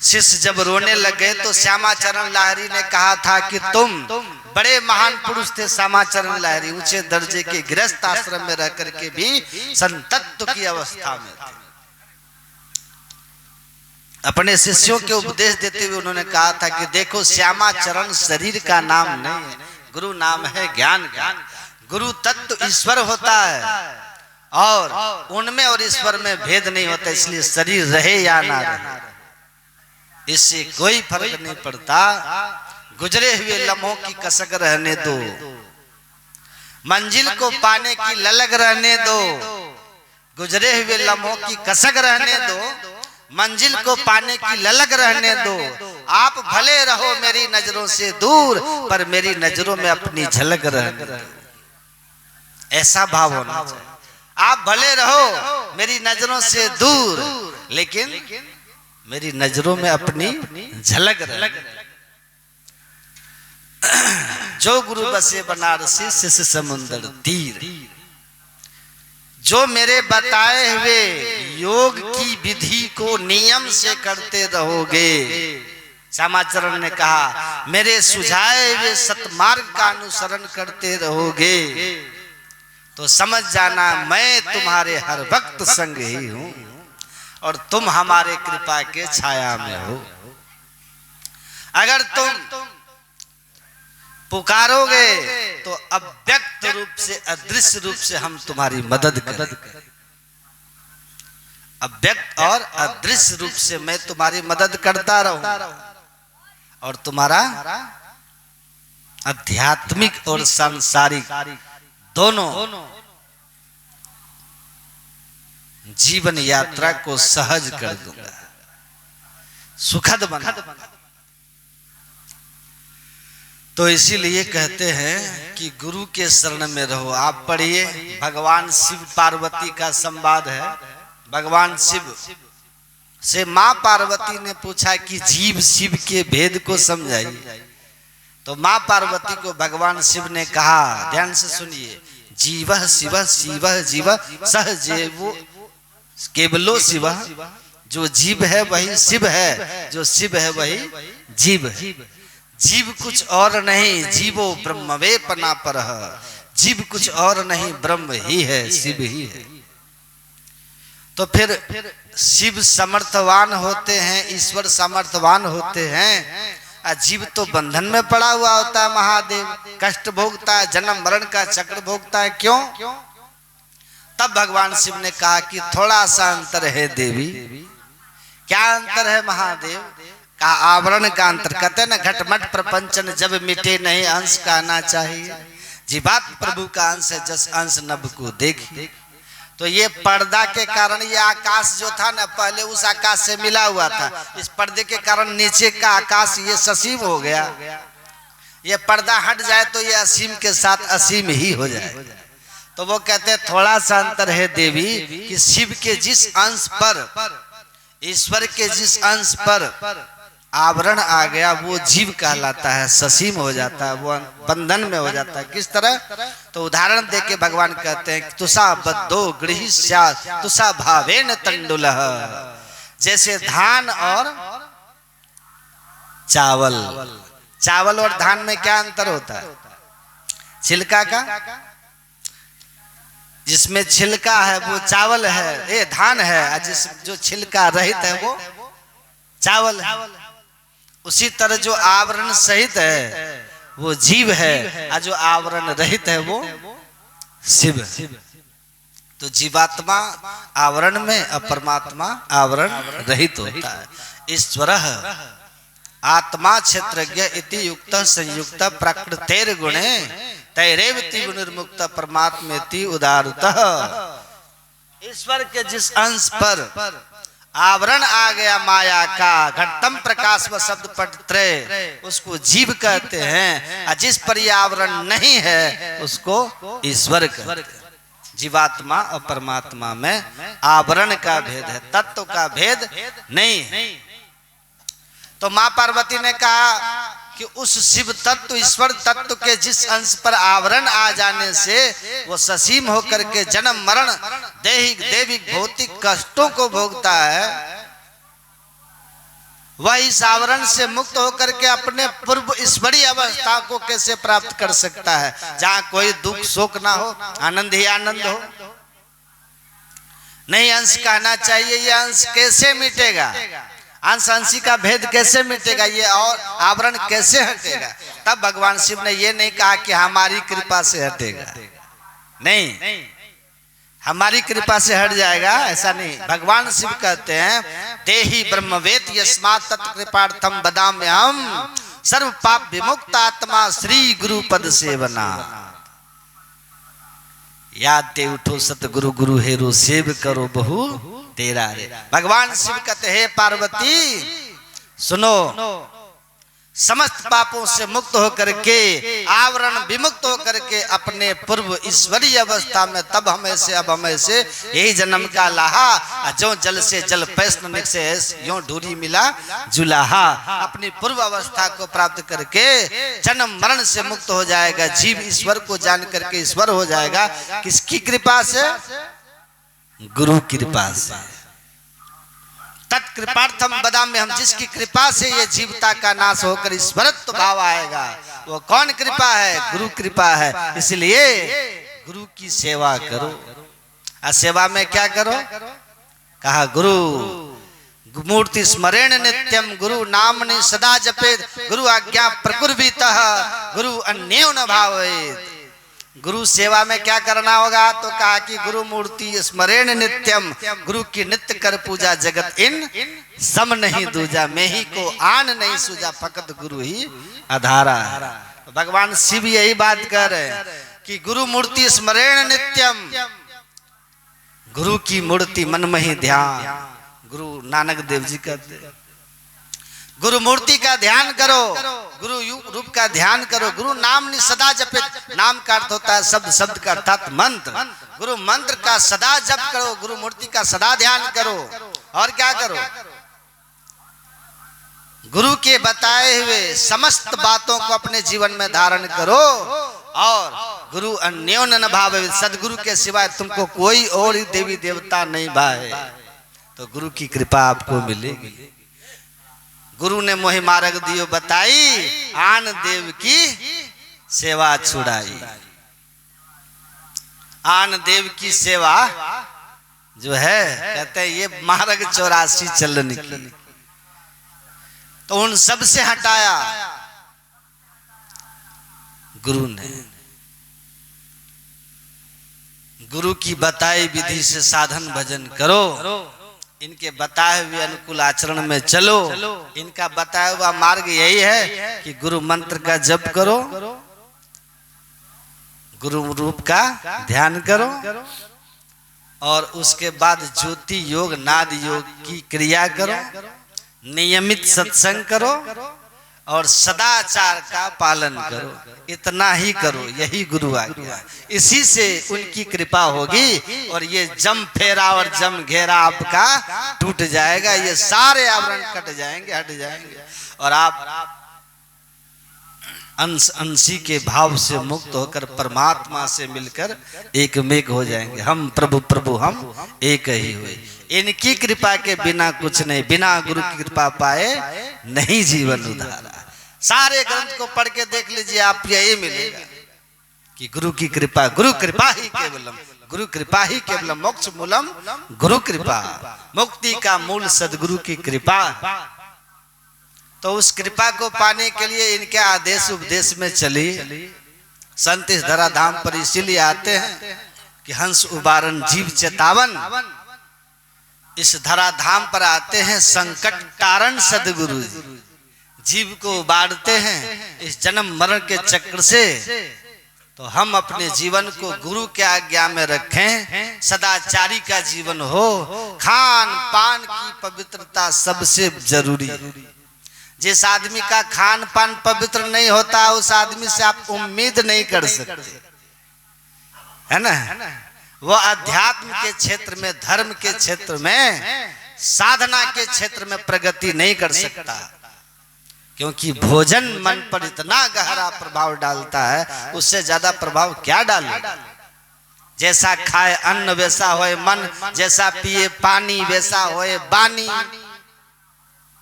शिष्य जब रोने लगे तो श्यामाचरण लाहिड़ी ने कहा था कि तुम बड़े महान पुरुष थे। श्यामाचरण लाहिड़ी ऊंचे दर्जे के गृहस्थ आश्रम में रह करके भी संतत्व की अवस्था में थे। अपने शिष्यों के उपदेश देते हुए उन्होंने कहा था कि देखो, श्यामाचरण शरीर का नाम नहीं है, गुरु नाम है ज्ञान का। गुरु तत्व ईश्वर होता है और उनमें और ईश्वर में भेद नहीं होता। इसलिए शरीर रहे या ना रहे इससे कोई फर्क नहीं पड़ता। गुजरे हुए लम्हों की कसक रहने दो, मंजिल को पाने की ललक रहने दो। गुजरे हुए लम्हों की कसक रहने दो, मंजिल को पाने की ललक रहने दो। आप भले रहो मेरी नजरों से दूर, पर मेरी नजरों में अपनी झलक रहने दो। ऐसा भाव होना चाहिए। आप भले रहो मेरी नजरों से दूर, लेकिन मेरी नजरों में अपनी झलक रहने दो। जो गुरु बसे बनारसी शिष्य समुंदर तीर, जो मेरे बताए हुए योग की विधि को नियम से करते रहोगे। श्यामाचरण ने कहा मेरे सुझाए हुए सतमार्ग का अनुसरण करते रहोगे तो समझ जाना मैं तुम्हारे हर वक्त संग ही हूं और तुम हमारे कृपा के छाया में हो। अगर तुम पुकारोगे तो अव्यक्त रूप से, अदृश्य रूप से हम तुम्हारी मदद करेंगे। अव्यक्त और अदृश्य रूप से मैं तुम्हारी मदद करता रहूं और तुम्हारा आध्यात्मिक और सांसारिक दोनों जीवन यात्रा को सहज कर दूंगा, सुखद बना। तो इसीलिए कहते हैं कि गुरु के शरण में रहो। आप पढ़िए, भगवान शिव पार्वती का संवाद है। भगवान शिव से माँ पार्वती ने पूछा कि जीव शिव के भेद को समझाइए। तो माँ पार्वती को भगवान शिव ने कहा, ध्यान से सुनिए, जीवः शिवः शिवः जीवः सह जीवो केवलो शिवः। जो जीव है वही शिव है, जो शिव है वही जीव है। जीव कुछ और नहीं, जीवो ब्रह्मवे पना परः। जीव कुछ और नहीं, ब्रह्म ही है, शिव ही है। तो फिर शिव समर्थवान होते हैं, ईश्वर समर्थवान होते हैं, जीव तो बंधन में पड़ा हुआ होता है। महादेव कष्ट भोगता है, जन्म मरण का चक्र भोगता है। क्यों? तब भगवान शिव ने कहा कि थोड़ा सा अंतर है देवी। क्या अंतर है महादेव? का आवरण का अंतर। कहते ना, घटमट प्रपंचन जब मिटे नहीं अंश का आना चाहिए। जीवात प्रभु का अंश है, जस अंश नभ को देखी। तो ये पर्दा के कारण ये आकाश जो था ना, पहले उस आकाश से मिला हुआ था। इस पर्दे के कारण नीचे का आकाश ये ससीम हो गया। ये पर्दा हट जाए तो ये असीम के साथ असीम ही हो जाए। तो वो कहते हैं थोड़ा सा अंतर है देवी कि शिव के जिस अंश पर, ईश्वर के जिस अंश पर आवरण आ गया वो जीव कहलाता है, ससीम हो जाता है, वो बंधन में हो जाता है। किस तरह? तो उदाहरण देके भगवान कहते हैं तुषा बद्धो गृही स्यात् तुषा भावेन तंडुलः। जैसे धान और चावल। चावल और धान में क्या अंतर होता है? छिलका का, जिसमें छिलका है वो चावल है, ये धान है, और जो छिलका रहित है वो चावल है। उसी तरह जो आवरण सहित है वो जीव है, और जो आवरण रहित है वो शिव है। तो जीवात्मा आवरण में और परमात्मा आवरण रहित होता है। ईश्वर आत्मा क्षेत्रज्ञ इति युक्त संयुक्त प्रकृतेर गुणे तैरेवति गुणिर्मुक्त परमात्मेति उदारतः। ईश्वर के जिस अंश पर आवरण आ गया माया का, घटतम प्रकाश व शब्द पटत्रय, उसको जीव कहते हैं, और जिस पर यह आवरण नहीं है उसको ईश्वर कहते हैं। जीवात्मा और परमात्मा में आवरण का भेद है, तत्व का भेद नहीं है। तो मां पार्वती ने कहा कि उस शिव तत्व, ईश्वर तत्व के जिस अंश पर आवरण आ जाने से वो ससीम होकर के जन्म मरण दैहिक दैविक भौतिक कष्टों को भोगता है, वह इस आवरण से मुक्त होकर के अपने पूर्व ईश्वरीय अवस्था को कैसे प्राप्त कर सकता है, जहां कोई दुख शोक ना हो, आनंद ही आनंद हो। नहीं अंश कहना चाहिए, यह अंश कैसे मिटेगा, अंश अंशी का भेद कैसे मिटेगा, ये और आवरण कैसे हटेगा? तब भगवान शिव ने ये नहीं कहा कि हमारी कृपा से हटेगा, नहीं, हमारी कृपा से हट जाएगा, ऐसा नहीं। भगवान शिव कहते हैं देहि ब्रह्मवेद यस्मात् तत्कृपार्थम वदाम्यहम सर्व पाप विमुक्त आत्मा श्री गुरु पद सेवना। याद ते उठो सतगुरु गुरु हेरो सेव करो बहु तेरा रे। भगवान शिव कहते हैं पार्वती सुनो, समस्त पापों से मुक्त होकर के, आवरण विमुक्त होकर के अपने पूर्व ईश्वरीय अवस्था में तब हमें से अब हमें से यही जन्म का लाहा, जो जल से जल पैसन निकसे यूं ढूरी मिला जुलाहा, अपनी पूर्व अवस्था को प्राप्त करके जन्म मरण से मुक्त हो जाएगा। जीव ईश्वर को जान करके ईश्वर हो जाएगा। किसकी कृपा से? गुरु कृपा से। तत्कृपार्थम बदाम में हम जिसकी कृपा से ये जीवता का नाश होकर ईश्वरत्व भाव आएगा, वो कौन कृपा है? गुरु कृपा है। इसलिए गुरु की सेवा करो। और सेवा में क्या करो? कहा गुरु मूर्ति स्मरण नित्यम, गुरु नामनि सदा जपेत, गुरु आज्ञा प्रकुर्वितः, गुरु अन्योन भावेत। गुरु सेवा में क्या करना होगा? तो कहा कि गुरु मूर्ति स्मरण नित्यम, गुरु की नित्य कर पूजा, जगत इन सम नहीं दूजा, मैं ही को आन नहीं सूझा, फकत गुरु ही आधारा। तो भगवान शिव यही बात कह रहे हैं कि गुरु मूर्ति स्मरण नित्यम, गुरु की मूर्ति मन में ही ध्यान। गुरु नानक देव जी कहते हैं गुरु मूर्ति का ध्यान करो, गुरु रूप का ध्यान करो, गुरु नाम नि सदा जपित। नाम का अर्थ होता है शब्द, शब्द का अर्थात मंत्र। गुरु मंत्र का सदा जप करो, गुरु मूर्ति का सदा ध्यान करो। और क्या करो? गुरु के बताए हुए समस्त बातों को अपने जीवन में धारण करो। और गुरु अन्योन न भावे, सदगुरु के सिवाय तुमको कोई और ही देवी देवता नहीं भाए, तो गुरु की कृपा आपको मिलेगी। गुरु ने मोहि मार्ग दियो बताई, आन देव की सेवा छुड़ाई। आन देव की सेवा जो है, कहते हैं ये मार्ग 84 चलन की, तो उन सब से हटाया गुरु ने। गुरु की बताई विधि से साधन भजन करो, इनके बताए हुए अनुकूल आचरण में चलो। इनका बताया हुआ मार्ग यही है कि गुरु मंत्र का जप करो, गुरु रूप का ध्यान करो, और उसके बाद ज्योति योग नाद योग की क्रिया करो, नियमित सत्संग करो, और सदाचार का पालन करो। इतना ही करो, यही गुरु आज्ञा। इसी से उनकी कृपा होगी और ये जम फेरा और जम घेरा आपका टूट जाएगा। ये सारे आवरण कट जाएंगे, हट जाएंगे, और आप अंश अंशी के भाव से मुक्त होकर परमात्मा से मिलकर एक मेघ हो जाएंगे। हम प्रभु प्रभु हम एक ही हुए। इनकी कृपा के बिना कुछ नहीं, बिना गुरु की कृपा पाए नहीं जीवन उधारा। सारे ग्रंथ को पढ़ के देख लीजिए, आप यही मिलेगा कि गुरु की कृपा, गुरु कृपा ही केवलम, गुरु कृपा ही केवलम मोक्ष मूलम गुरु कृपा। मुक्ति का मूल सदगुरु की कृपा। तो उस कृपा को पाने के लिए इनके आदेश उपदेश में चली संत इस धराधाम पर इसीलिए आते हैं कि हंस उबारन जीव चेतावन। इस धराधाम पर आते हैं संकट तारण सदगुरु जी, जीव को उबारते हैं इस जन्म मरण के चक्र से। तो हम अपने जीवन को गुरु के आज्ञा में रखें, सदाचारी का जीवन हो, खान पान की पवित्रता सबसे जरूरी। जिस आदमी का खान पान पवित्र नहीं होता उस आदमी से आप उम्मीद नहीं कर सकते, है ना। वो अध्यात्म के क्षेत्र में, धर्म के क्षेत्र में, साधना के क्षेत्र में प्रगति नहीं कर सकता, क्योंकि भोजन मन पर इतना गहरा प्रभाव डालता है, उससे ज्यादा प्रभाव क्या डालेगा। जैसा खाए अन्न वैसा होए मन, जैसा पिए पानी वैसा होए बानी।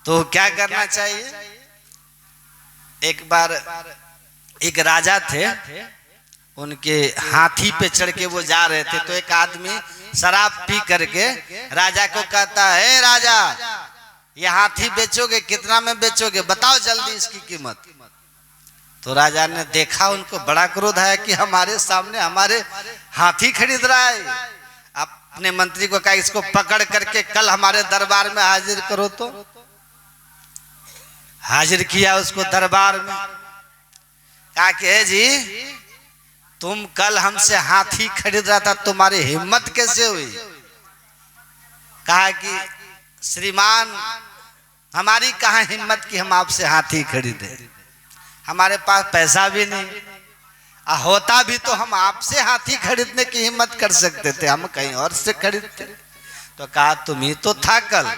तो क्या करना चाहिए। एक बार एक राजा थे, उनके हाथी पे चढ़ के वो जा रहे थे, तो एक आदमी शराब पी करके राजा को कहता है, राजा ये हाथी बेचोगे, कितना में बेचोगे, बताओ जल्दी इसकी कीमत। तो राजा ने देखा, उनको बड़ा क्रोध आया कि हमारे सामने हमारे हाथी खरीद रहा है। अपने मंत्री को कहा इसको पकड़ करके कल हमारे दरबार में हाजिर करो। तो हाजिर किया उसको दरबार में, कहा कि जी तुम कल हमसे हाथी खरीद रहा था, तुम्हारी हिम्मत कैसे हुई। कहा कि श्रीमान हमारी कहाँ हिम्मत कि हम आपसे हाथी खरीदे, हमारे पास पैसा भी नहीं, होता भी तो हम आपसे हाथी खरीदने की हिम्मत कर सकते थे, हम कहीं और से खरीदते। तो कहा तुम ही तो था कल।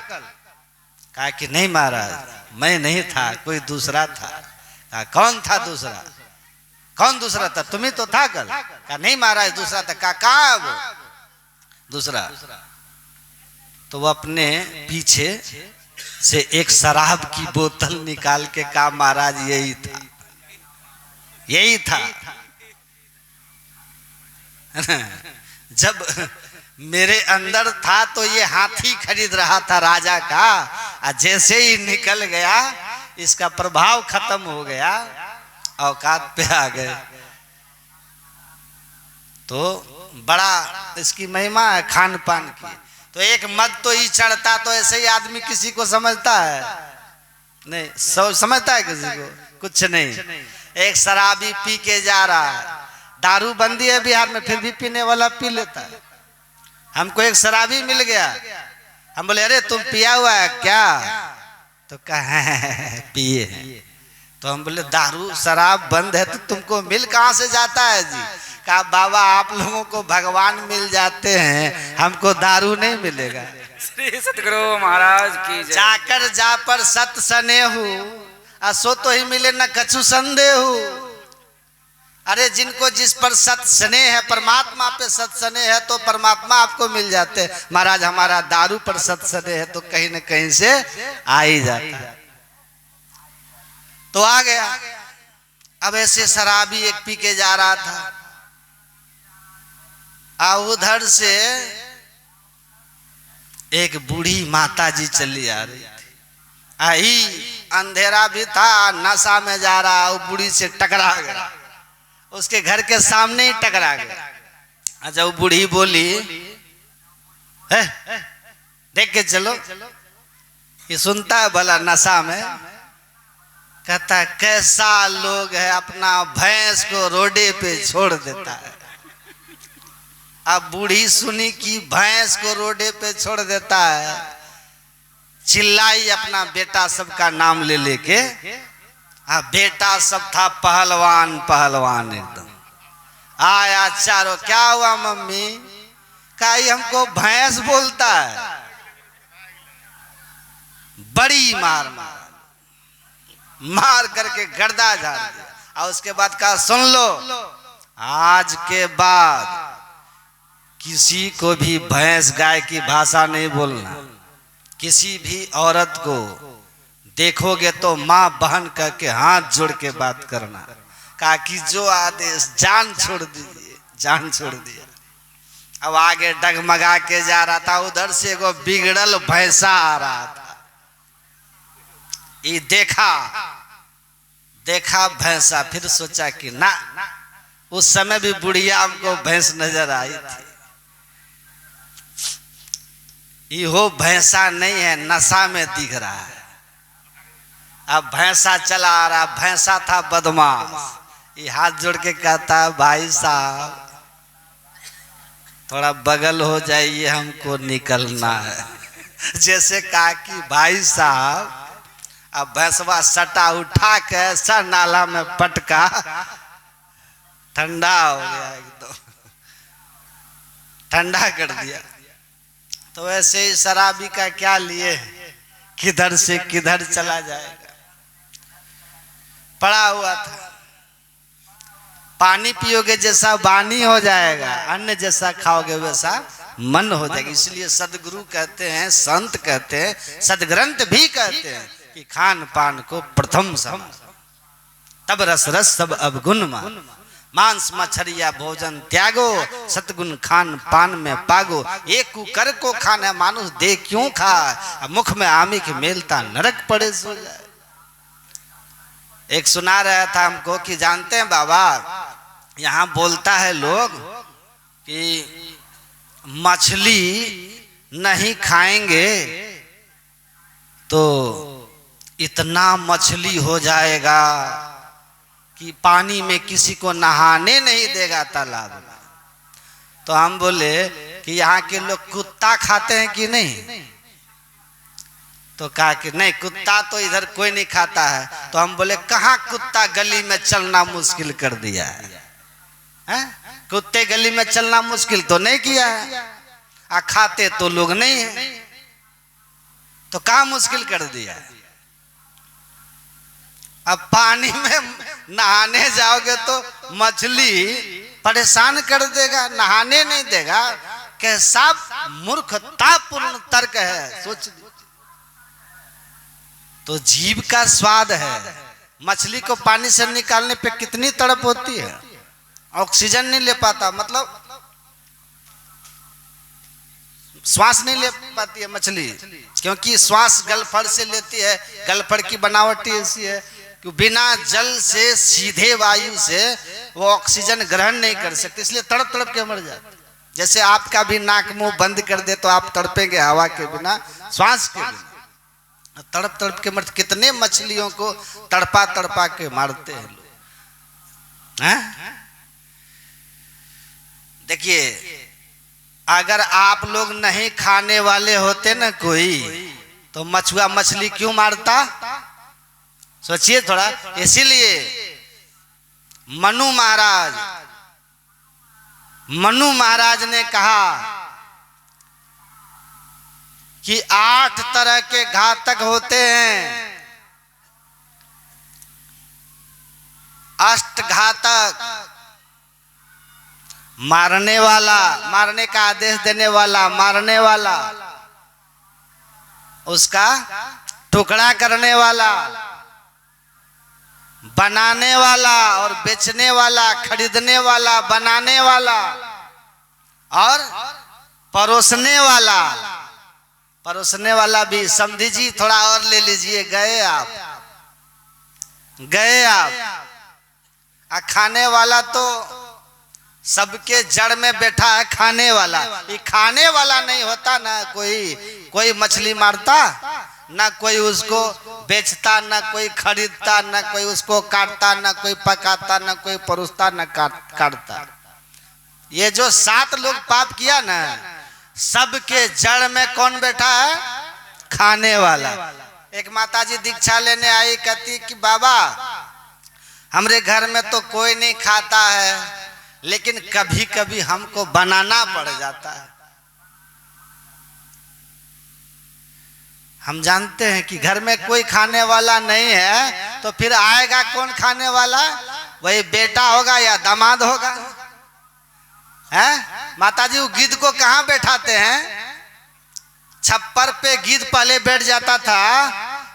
कहा कि नहीं महाराज मैं नहीं था, कोई दूसरा था। कहा कौन था दूसरा, कौन दूसरा था, तुम ही तो था कल। कहा नहीं महाराज दूसरा था। कहा कहाँ है वो दूसरा। तो वो अपने पीछे से एक शराब की बोतल निकाल के कहा महाराज यही था, यही था। जब मेरे अंदर था तो ये हाथी खरीद रहा था राजा का, और जैसे ही निकल गया इसका प्रभाव खत्म हो गया, औकात पे आ गए। तो बड़ा इसकी महिमा है खान पान की। तो एक मद तो ही चढ़ता तो ऐसे ही आदमी किसी को समझता है नहीं, समझता है किसी को कुछ नहीं। एक शराबी पी के जा रहा है, दारू बंदी है बिहार में, फिर भी पीने वाला पी लेता है। हमको एक शराबी मिल गया, हम बोले अरे तुम पिया हुआ है क्या। तो कहा पिए हैं। तो हम बोले दारू शराब बंद है तो तुमको मिल कहाँ से जाता है जी। कहा बाबा आप लोगों को भगवान मिल जाते हैं, हमको दारू नहीं मिलेगा। श्री सतगुरु महाराज की जय। जाकर जा पर सत स्नेहु, असो तो ही मिले न कछु संदेहु। अरे जिनको जिस पर सत स्नेह है, परमात्मा पे सत स्नेह है तो परमात्मा आपको मिल जाते हैं। महाराज हमारा दारू पर सत स्नेह है तो कहीं न कहीं से आ ही जाता है। तो आ गया। अब ऐसे शराबी एक पी के जा रहा था, उधर से एक बूढ़ी माता जी चली आ रही थी। आई अंधेरा भी था, नशा में जा रहा, वो बूढ़ी से टकरा गया, उसके घर के सामने ही टकरा गया। अच्छा वो बूढ़ी बोली है देख के चलो, ये सुनता है भला नशा में। कहता है कैसा लोग है अपना भैंस को रोडे पे छोड़ देता है। अब बूढ़ी सुनी कि भैंस को रोडे पे छोड़ देता है, चिल्लाई अपना बेटा सबका नाम ले लेके। बेटा सब था पहलवान पहलवान एकदम। आया चारों, क्या हुआ मम्मी। कहा हमको भैंस बोलता है। बड़ी मार मार करके गर्दा झाड़ दिया। और उसके बाद कहा सुन लो, आज के बाद किसी को भी भैंस गाय की भाषा नहीं बोलना। किसी भी औरत को देखोगे तो माँ बहन करके हाथ जोड़ के बात करना। कहा कि जो आदेश, जान छोड़ दीजिए, जान छोड़ दिया। अब आगे डगमगा के जा रहा था, उधर से एगो बिगड़ल भैंसा आ रहा था। ये देखा भैंसा, फिर सोचा कि ना, उस समय भी बुढ़िया हमको भैंस नजर आई थी। ये भैंसा नहीं है, नशा में दिख रहा है। अब भैंसा चला आ रहा, भैंसा था बदमाश। ये हाथ जोड़ के कहता, भाई साहब थोड़ा बगल हो जाइए, हमको निकलना है। जैसे कहा कि भाई साहब, अब भैंसवा सटा, उठा के सर नाला में पटका, ठंडा हो गया, एकदम ठंडा कर दिया। तो वैसे ही शराबी का क्या लिए, किधर से किधर चला जाएगा, पड़ा हुआ था। पानी पियोगे जैसा वाणी हो जाएगा, अन्न जैसा खाओगे वैसा मन हो जाएगा। इसलिए सदगुरु कहते हैं, संत कहते हैं, सदग्रंथ भी कहते हैं कि खान पान को प्रथम सम, तब रस रस सब अवगुण मान। मांस मछरिया भोजन त्यागो, सतगुण खान पान में पागो। एक कुकर को खाना मानुष दे क्यों खाए, मुख में आमी के मेलता नरक पड़े सो जाए। एक सुना रहा था हमको कि जानते हैं बाबा, यहाँ बोलता है लोग कि मछली नहीं खाएंगे तो इतना मछली हो जाएगा कि पानी में किसी को नहाने नहीं देगा तालाब में। तो हम बोले कि यहाँ के लोग कुत्ता खाते हैं कि नहीं? तो कहा कि नहीं, कुत्ता तो इधर कोई नहीं खाता है। तो हम बोले कहाँ कुत्ता गली में चलना मुश्किल कर दिया है? कुत्ते गली में चलना मुश्किल तो नहीं किया है, आ खाते तो लोग नहीं है, तो कहाँ मुश्किल कर दिया है? अब पानी में नहाने जाओगे तो मछली परेशान कर देगा, नहाने नहीं देगा। कैसा मूर्खतापूर्ण तर्क है, सोच। तो जीव का स्वाद है। मछली को पानी से निकालने पे कितनी तड़प होती है, ऑक्सीजन नहीं ले पाता, मतलब श्वास नहीं ले पाती है मछली, क्योंकि श्वास गलफड़ से लेती है। गलफड़ की बनावट ऐसी है कि बिना जल से सीधे वायु से वो ऑक्सीजन ग्रहण नहीं कर सकती, इसलिए तड़प तड़प के मर जाते। जैसे आपका भी नाक मुंह बंद कर दे तो आप तड़पेंगे हवा के बिना, श्वास के बिना, तड़प तड़प के मरते। कितने मछलियों को तड़पा तड़पा के मारते हैं लोग, हैं? देखिए, अगर आप लोग नहीं खाने वाले होते ना कोई, तो मछुआ मछली क्यों मारता? सोचिए थोड़ा। इसीलिए मनु महाराज ने कहा कि 8 तरह के घातक होते हैं। अष्ट घातक, मारने वाला, मारने का आदेश देने वाला, मारने वाला, उसका टुकड़ा करने वाला, बनाने वाला और बेचने वाला, खरीदने वाला, बनाने वाला और परोसने वाला। परोसने वाला भी समझी जी, थोड़ा और ले लीजिए, गए आप। खाने वाला तो सबके जड़ में बैठा है, खाने वाला। ये खाने वाला नहीं होता ना, कोई मछली मारता ना, कोई उसको बेचता, ना कोई खरीदता, ना कोई उसको काटता, ना कोई पकाता, ना कोई परोसता, ना काटता। ये जो 7 लोग पाप किया ना, सबके जड़ में कौन बैठा है? खाने वाला। एक माताजी दीक्षा लेने आई, कहती कि बाबा हमरे घर में तो कोई नहीं खाता है, लेकिन कभी कभी हमको बनाना पड़ जाता है। हम जानते हैं कि घर में कोई खाने वाला नहीं है, तो फिर आएगा कौन खाने वाला? वही बेटा होगा या दामाद होगा। हैं माताजी, वो गिद्ध को कहाँ बैठाते हैं? छप्पर पे गिद्ध पहले बैठ जाता था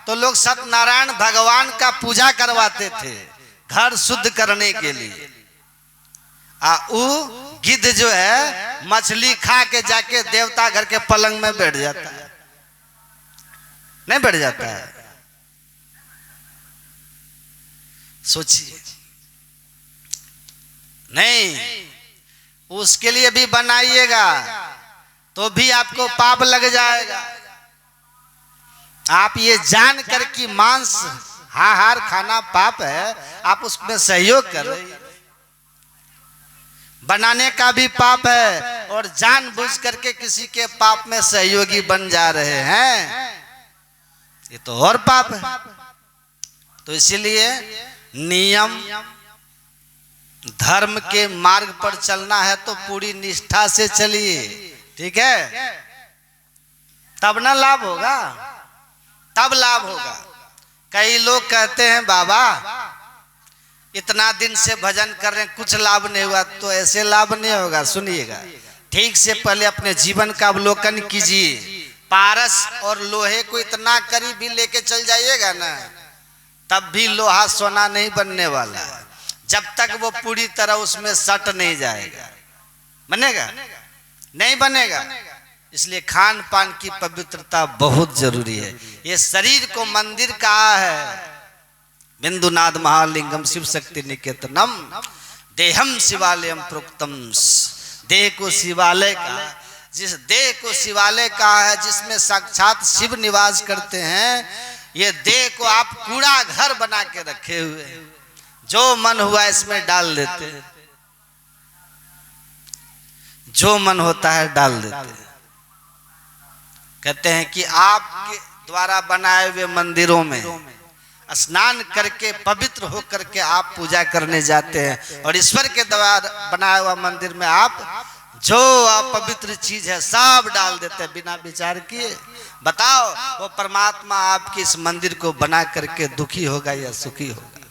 तो लोग सत्यनारायण भगवान का पूजा करवाते थे घर शुद्ध करने के लिए। वो गिद्ध जो है मछली खा के जाके देवता घर के पलंग में बैठ जाता है, नहीं बैठ जाता है? सोचिए, नहीं, उसके लिए भी बनाइएगा तो भी आपको पाप लग जाएगा। आप ये जान कर कि मांस हाहार खाना पाप है, आप उसमें सहयोग कर रहे हैं। बनाने का भी पाप है और जानबूझ करके किसी के पाप में सहयोगी बन जा रहे हैं, ये तो और पाप है। तो इसीलिए नियम धर्म के मार्ग पर चलना है तो पूरी निष्ठा से चलिए, ठीक है? तब ना लाभ होगा, तब लाभ होगा। कई लोग कहते हैं बाबा इतना दिन से भजन कर रहे हैं कुछ लाभ नहीं हुआ, तो ऐसे लाभ नहीं होगा। सुनिएगा, ठीक से पहले अपने जीवन का अवलोकन कीजिए। पारस और लोहे को इतना करीब भी लेके चल जाइएगा ना, तब भी लोहा सोना नहीं बनने वाला है जब तक वो पूरी तरह उसमें सट नहीं जाएगा। बनेगा? नहीं बनेगा। इसलिए खान पान की पवित्रता बहुत जरूरी है। ये शरीर को मंदिर कहा है, बिंदुनाथ महालिंगम शिव शक्ति निकेतनम देहम शिवालयम प्रोक्तम। देह को शिवालय का, जिस देह को शिवालय कहा है जिसमें साक्षात शिव निवास करते हैं, ये देह को आप कूड़ा घर बना के रखे हुए, जो मन हुआ इसमें डाल देते, जो मन होता है डाल देते। कहते हैं कि आपके द्वारा बनाए हुए मंदिरों में स्नान करके पवित्र होकर के आप पूजा करने जाते हैं और ईश्वर के द्वारा बनाया हुआ मंदिर में आप जो पवित्र चीज है सब डाल देते हैं बिना विचार किए। बताओ वो परमात्मा आपके इस मंदिर को बना करके दुखी होगा या सुखी होगा?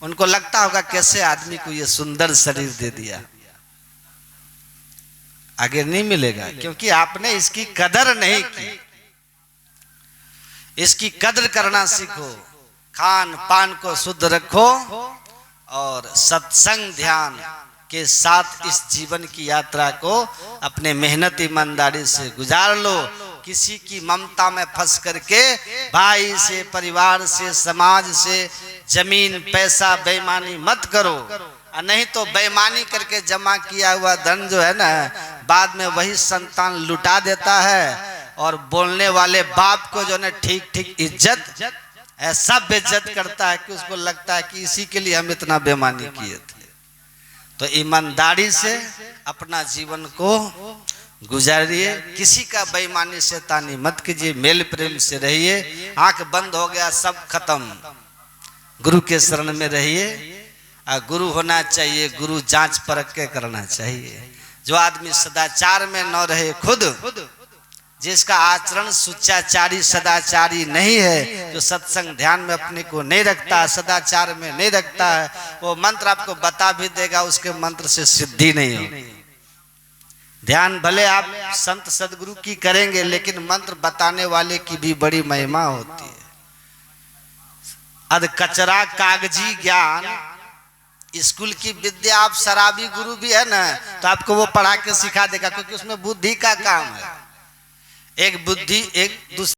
उनको लगता होगा कैसे आदमी को ये सुंदर शरीर दे दिया, आगे नहीं मिलेगा, क्योंकि आपने इसकी कदर नहीं की। इसकी कदर करना सीखो, खान पान को शुद्ध रखो और सत्संग ध्यान के साथ इस जीवन की यात्रा को अपने मेहनत ईमानदारी से गुजार लो। किसी की ममता में फंस करके भाई से, परिवार से, समाज से जमीन पैसा बेईमानी मत करो, नहीं तो बेईमानी करके जमा किया हुआ धन जो है ना बाद में वही संतान लुटा देता है। और बोलने वाले बाप को जो है ठीक ठीक इज्जत ऐसा बेइज्जत करता है कि उसको लगता है कि इसी के लिए हम इतना बेईमानी किए थे। तो ईमानदारी से अपना जीवन को गुजारिए, किसी का बेईमानी से तानी मत कीजिए, मेल प्रेम से रहिए। आंख बंद हो गया सब खत्म, गुरु के शरण में रहिए। गुरु होना चाहिए, गुरु जांच परख के करना चाहिए। जो आदमी सदाचार में न रहे खुद, जिसका आचरण सुचाचारी सदाचारी नहीं है, जो सत्संग ध्यान में अपने को नहीं रखता, सदाचार में नहीं रखता है, वो मंत्र आपको बता भी देगा, उसके मंत्र से सिद्धि नहीं हो। ध्यान भले आप संत सदगुरु की करेंगे, लेकिन मंत्र बताने वाले की भी बड़ी महिमा होती है। अध कचरा कागजी ज्ञान, स्कूल की विद्या आप शराबी गुरु भी है ना तो आपको वो पढ़ा के सिखा देगा, क्योंकि उसमें बुद्धि का काम है। एक बुद्धि एक दूसरे